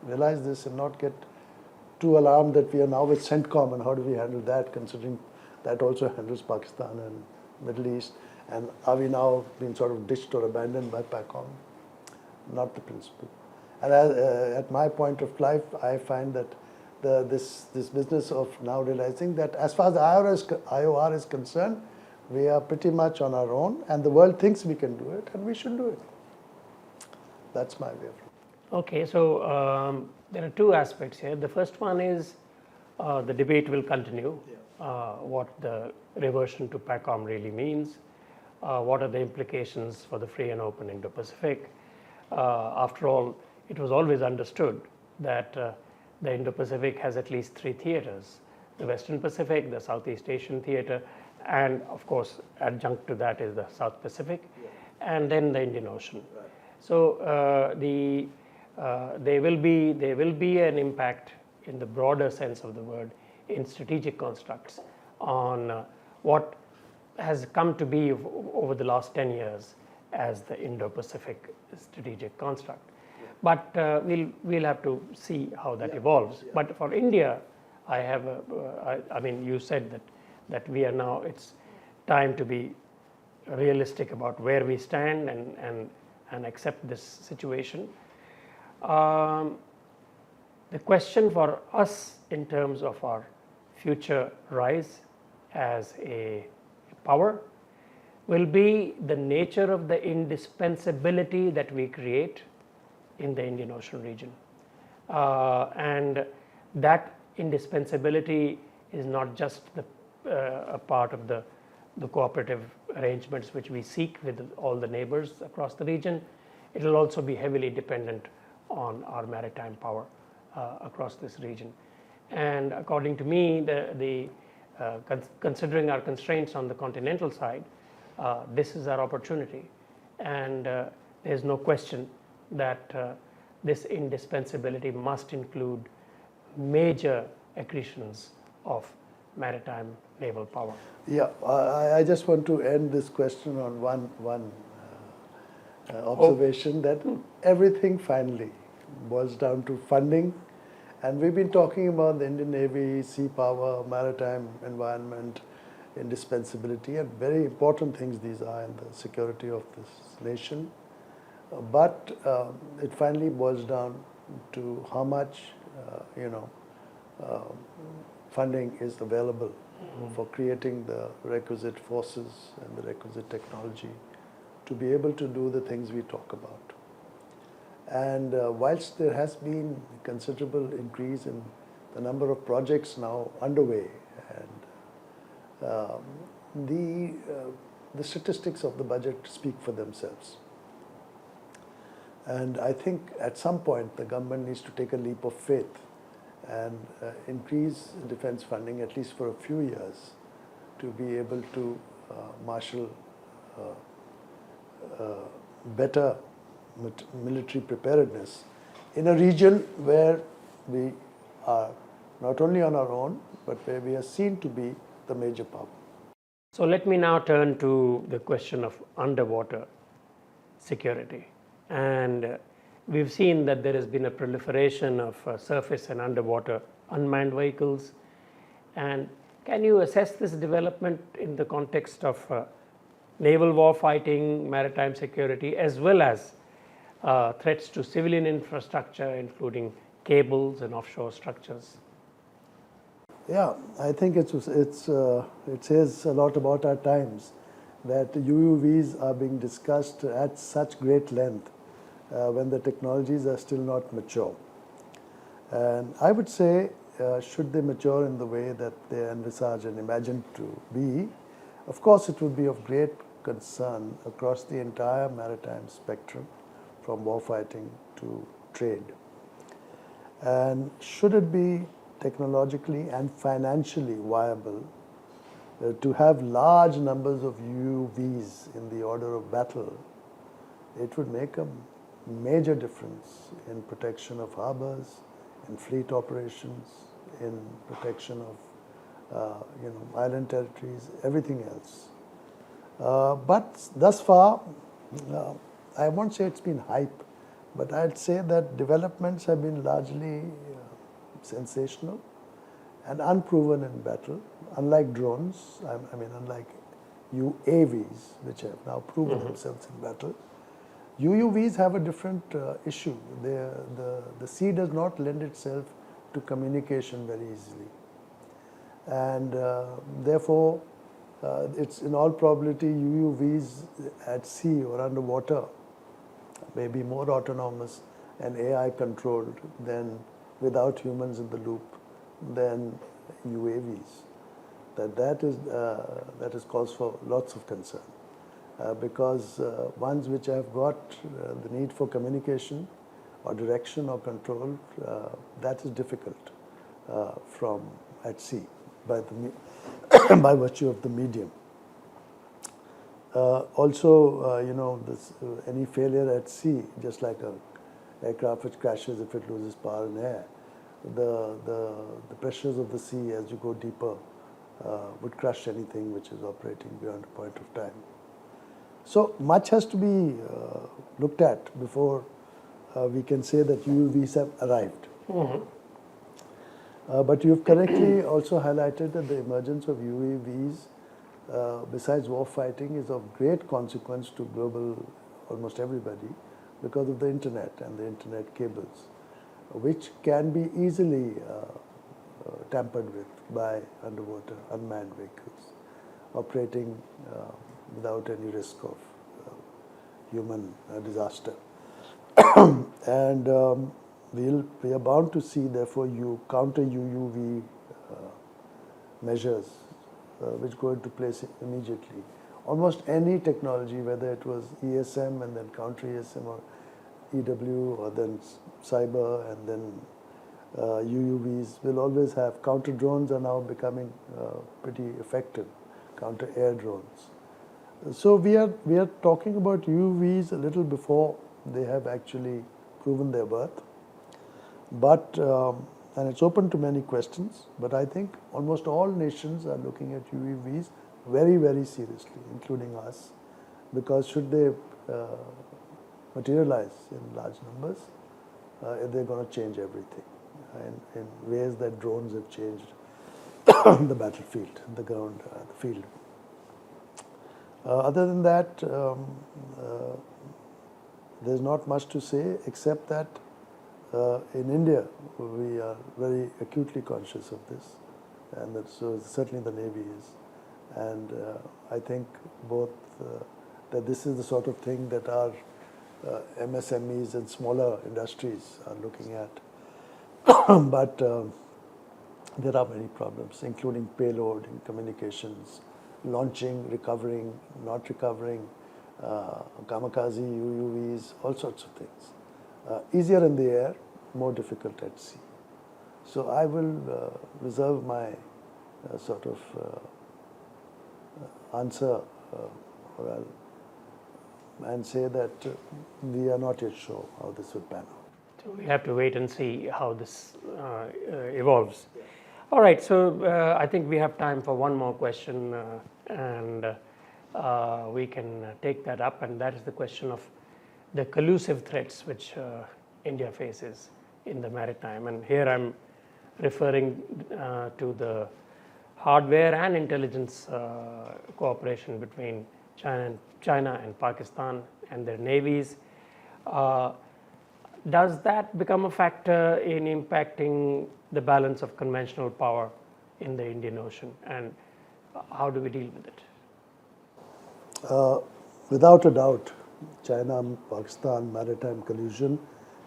realize this and not get too alarmed that we are now with CENTCOM and how do we handle that, considering that also handles Pakistan and Middle East. And are we now being sort of ditched or abandoned by PACOM? Not the principle. And at my point of life, I find that this business of now realizing that as far as the IOR is concerned, we are pretty much on our own, and the world thinks we can do it, and we should do it. That's my way of looking. Okay, so there are two aspects here. The first one is the debate will continue, what the reversion to PACOM really means, what are the implications for the free and open Indo-Pacific. After all, it was always understood that the Indo-Pacific has at least three theaters: the Western Pacific, the Southeast Asian theater, and of course adjunct to that is the South Pacific, and then the Indian Ocean. Right. So there will be an impact in the broader sense of the word in strategic constructs on what has come to be over the last 10 years as the Indo-Pacific strategic construct. But we'll have to see how that evolves. But for India, I mean, you said that we are now, it's time to be realistic about where we stand and accept this situation. The question for us in terms of our future rise as a power will be the nature of the indispensability that we create in the Indian Ocean region. And that indispensability is not just a part of the cooperative arrangements which we seek with all the neighbors across the region. It will also be heavily dependent on our maritime power across this region. And according to me, considering our constraints on the continental side, this is our opportunity. And there's no question that this indispensability must include major accretions of maritime naval power. Yeah, I just want to end this question on one observation that everything finally boils down to funding. And we've been talking about the Indian Navy, sea power, maritime environment, indispensability, and very important things these are in the security of this nation. But it finally boils down to how much, funding is available for creating the requisite forces and the requisite technology to be able to do the things we talk about. And whilst there has been considerable increase in the number of projects now underway, and the statistics of the budget speak for themselves. And I think at some point the government needs to take a leap of faith and increase defense funding at least for a few years to be able to marshal better military preparedness in a region where we are not only on our own, but where we are seen to be the major power. So let me now turn to the question of underwater security. And we've seen that there has been a proliferation of surface and underwater unmanned vehicles. And can you assess this development in the context of naval warfighting, maritime security, as well as threats to civilian infrastructure, including cables and offshore structures? Yeah, I think it says a lot about our times that UUVs are being discussed at such great length when the technologies are still not mature. And I would say, should they mature in the way that they envisage and imagine to be, of course it would be of great concern across the entire maritime spectrum, from warfighting to trade. And should it be technologically and financially viable to have large numbers of UUVs in the order of battle, it would make a major difference in protection of harbors, in fleet operations, in protection of island territories, everything else. But thus far, I won't say it's been hype, but I'd say that developments have been largely sensational and unproven in battle, unlike drones, unlike UAVs, which have now proven themselves in battle. UUVs have a different issue. The sea does not lend itself to communication very easily. And therefore, it's in all probability UUVs at sea or underwater may be more autonomous and AI controlled than without humans in the loop than UAVs. That is cause for lots of concern because ones which have got the need for communication or direction or control, that is difficult from at sea by by virtue of the medium. Any failure at sea, just like an aircraft which crashes if it loses power in air, the pressures of the sea as you go deeper would crush anything which is operating beyond a point of time. So much has to be looked at before we can say that UUVs have arrived. But you've correctly also highlighted that the emergence of UAVs, besides war fighting, is of great consequence to global, almost everybody, because of the internet and the internet cables, which can be easily tampered with by underwater unmanned vehicles operating without any risk of human disaster. And we are bound to see, therefore, counter UUV measures which go into place immediately. Almost any technology, whether it was ESM and then counter ESM or EW or then cyber and then UUVs, will always have. Counter drones are now becoming pretty effective, counter air drones. So we are talking about UUVs a little before they have actually proven their worth. But and it's open to many questions, but I think almost all nations are looking at UUVs very, very seriously, including us, because should they materialize in large numbers, they're going to change everything in ways that drones have changed the battlefield, the ground, the field. Other than that, there's not much to say except that in India, we are very acutely conscious of this, and so certainly the Navy is. And I think both that this is the sort of thing that our MSMEs and smaller industries are looking at. But there are many problems, including payload in communications, launching, recovering, not recovering, kamikaze UUVs, all sorts of things. Easier in the air, more difficult at sea. So I will reserve my sort of answer and say that we are not yet sure how this will pan out. So we have to wait and see how this evolves. All right, so I think we have time for one more question and we can take that up, and that is the question of the collusive threats which India faces in the maritime. And here I'm referring to the hardware and intelligence cooperation between China and Pakistan and their navies. Does that become a factor in impacting the balance of conventional power in the Indian Ocean, and how do we deal with it? Without a doubt, China-Pakistan maritime collusion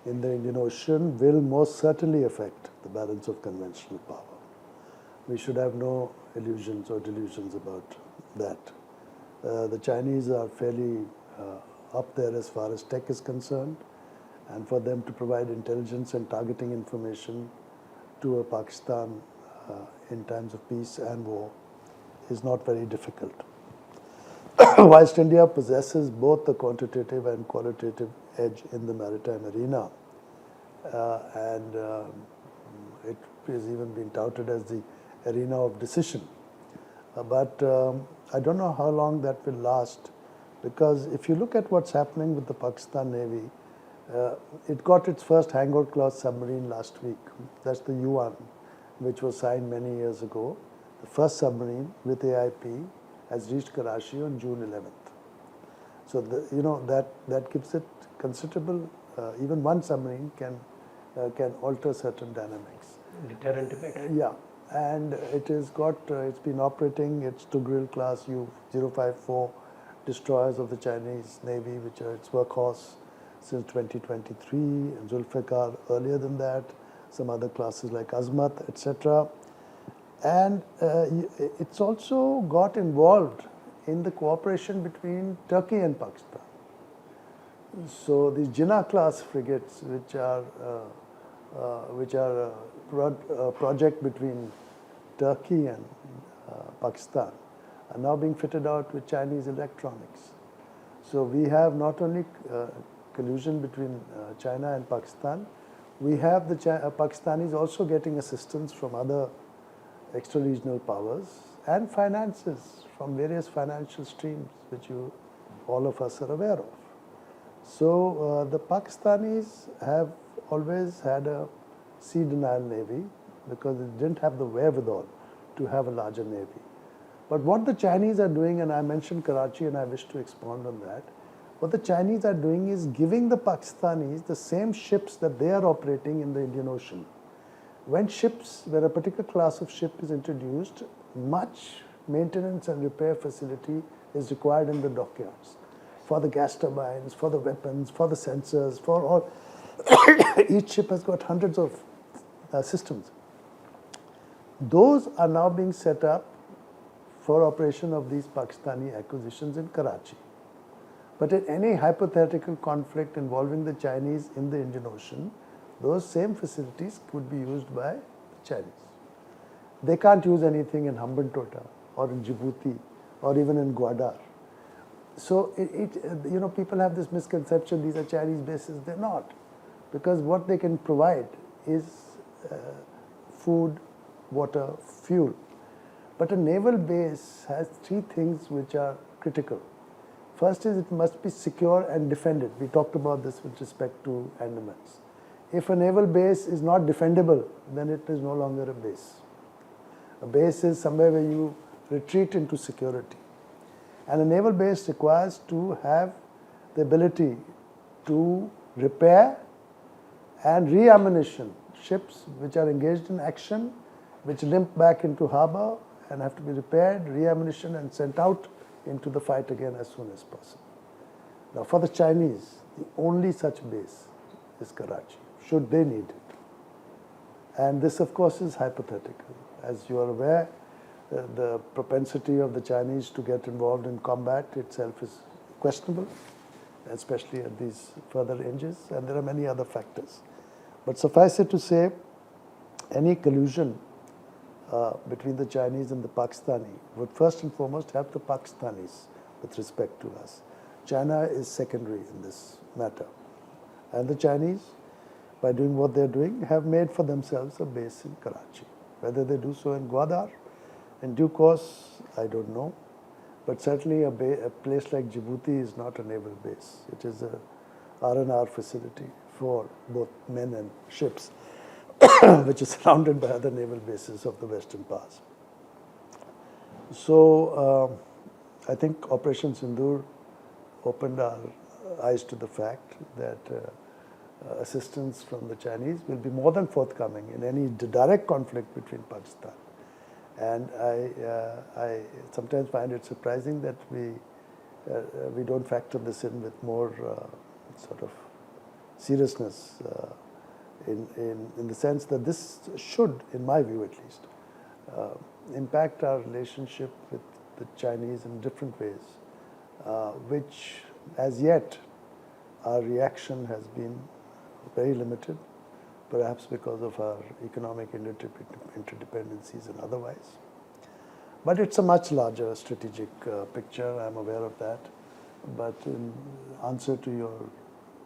in the Indian Ocean will most certainly affect the balance of conventional power. We should have no illusions or delusions about that. The Chinese are fairly up there as far as tech is concerned, and for them to provide intelligence and targeting information to Pakistan in times of peace and war is not very difficult. Whilst India possesses both the quantitative and qualitative edge in the maritime arena, and it has even been touted as the arena of decision. But I don't know how long that will last, because if you look at what's happening with the Pakistan Navy, it got its first hangout class submarine last week. That's the U1, which was signed many years ago. The first submarine with AIP has reached Karachi on June 11th. So that gives it considerable. Even one submarine can alter certain dynamics. Deterrent effect. Yeah, and it's been operating its Tugril class U-054 destroyers of the Chinese Navy, which are its workhorse since 2023, and Zulfikar earlier than that, some other classes like Azmat, etc. And it's also got involved in the cooperation between Turkey and Pakistan. So these Jinnah class frigates, which are a project between Turkey and Pakistan, are now being fitted out with Chinese electronics. So we have not only collusion between China and Pakistan, we have the Pakistanis also getting assistance from other extra-regional powers and finances from various financial streams, which all of us are aware of. So the Pakistanis have always had a sea denial navy because it didn't have the wherewithal to have a larger navy. But what the Chinese are doing, and I mentioned Karachi and I wish to expand on that, what the Chinese are doing is giving the Pakistanis the same ships that they are operating in the Indian Ocean. When a particular class of ship is introduced, much maintenance and repair facility is required in the dockyards for the gas turbines, for the weapons, for the sensors, for all. Each ship has got hundreds of systems. Those are now being set up for operation of these Pakistani acquisitions in Karachi. But in any hypothetical conflict involving the Chinese in the Indian Ocean, those same facilities could be used by the Chinese. They can't use anything in Hambantota or in Djibouti or even in Gwadar. So people have this misconception these are Chinese bases. They're not, because what they can provide is food, water, fuel. But a naval base has three things which are critical. First is it must be secure and defended. We talked about this with respect to Andamans. If a naval base is not defendable, then it is no longer a base. A base is somewhere where you retreat into security. And a naval base requires to have the ability to repair and re-ammunition ships which are engaged in action, which limp back into harbor and have to be repaired, re-ammunition and sent out into the fight again as soon as possible. Now for the Chinese, the only such base is Karachi, should they need it. And this of course is hypothetical. As you are aware, the propensity of the Chinese to get involved in combat itself is questionable, especially at these further ranges, and there are many other factors. But suffice it to say, any collusion between the Chinese and the Pakistani would first and foremost help the Pakistanis with respect to us. China is secondary in this matter. And the Chinese, by doing what they're doing, have made for themselves a base in Karachi. Whether they do so in Gwadar, in due course, I don't know. But certainly a place like Djibouti is not a naval base. It is a R&R facility for both men and ships, which is surrounded by other naval bases of the Western powers. So I think Operation Sindoor opened our eyes to the fact that assistance from the Chinese will be more than forthcoming in any direct conflict between Pakistan. And I sometimes find it surprising that we don't factor this in with more sort of seriousness in the sense that this should, in my view at least, impact our relationship with the Chinese in different ways, which as yet our reaction has been very limited, perhaps because of our economic interdependencies and otherwise. But it's a much larger strategic picture, I'm aware of that. But in answer to your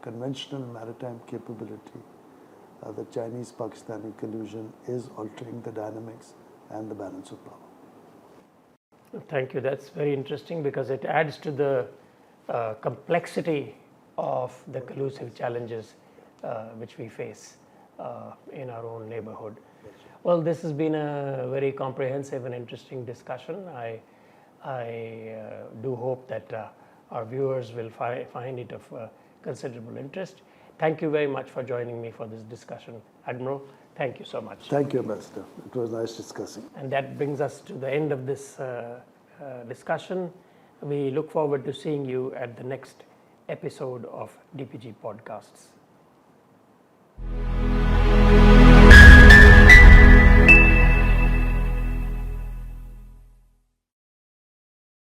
conventional maritime capability, the Chinese-Pakistani collusion is altering the dynamics and the balance of power. Thank you. That's very interesting because it adds to the complexity of the collusive challenges which we face in our own neighborhood. Well, this has been a very comprehensive and interesting discussion. I do hope that our viewers will find it of considerable interest. Thank you very much for joining me for this discussion. Admiral, thank you so much. Thank you, Ambassador. It was nice discussing. And that brings us to the end of this discussion. We look forward to seeing you at the next episode of DPG Podcasts.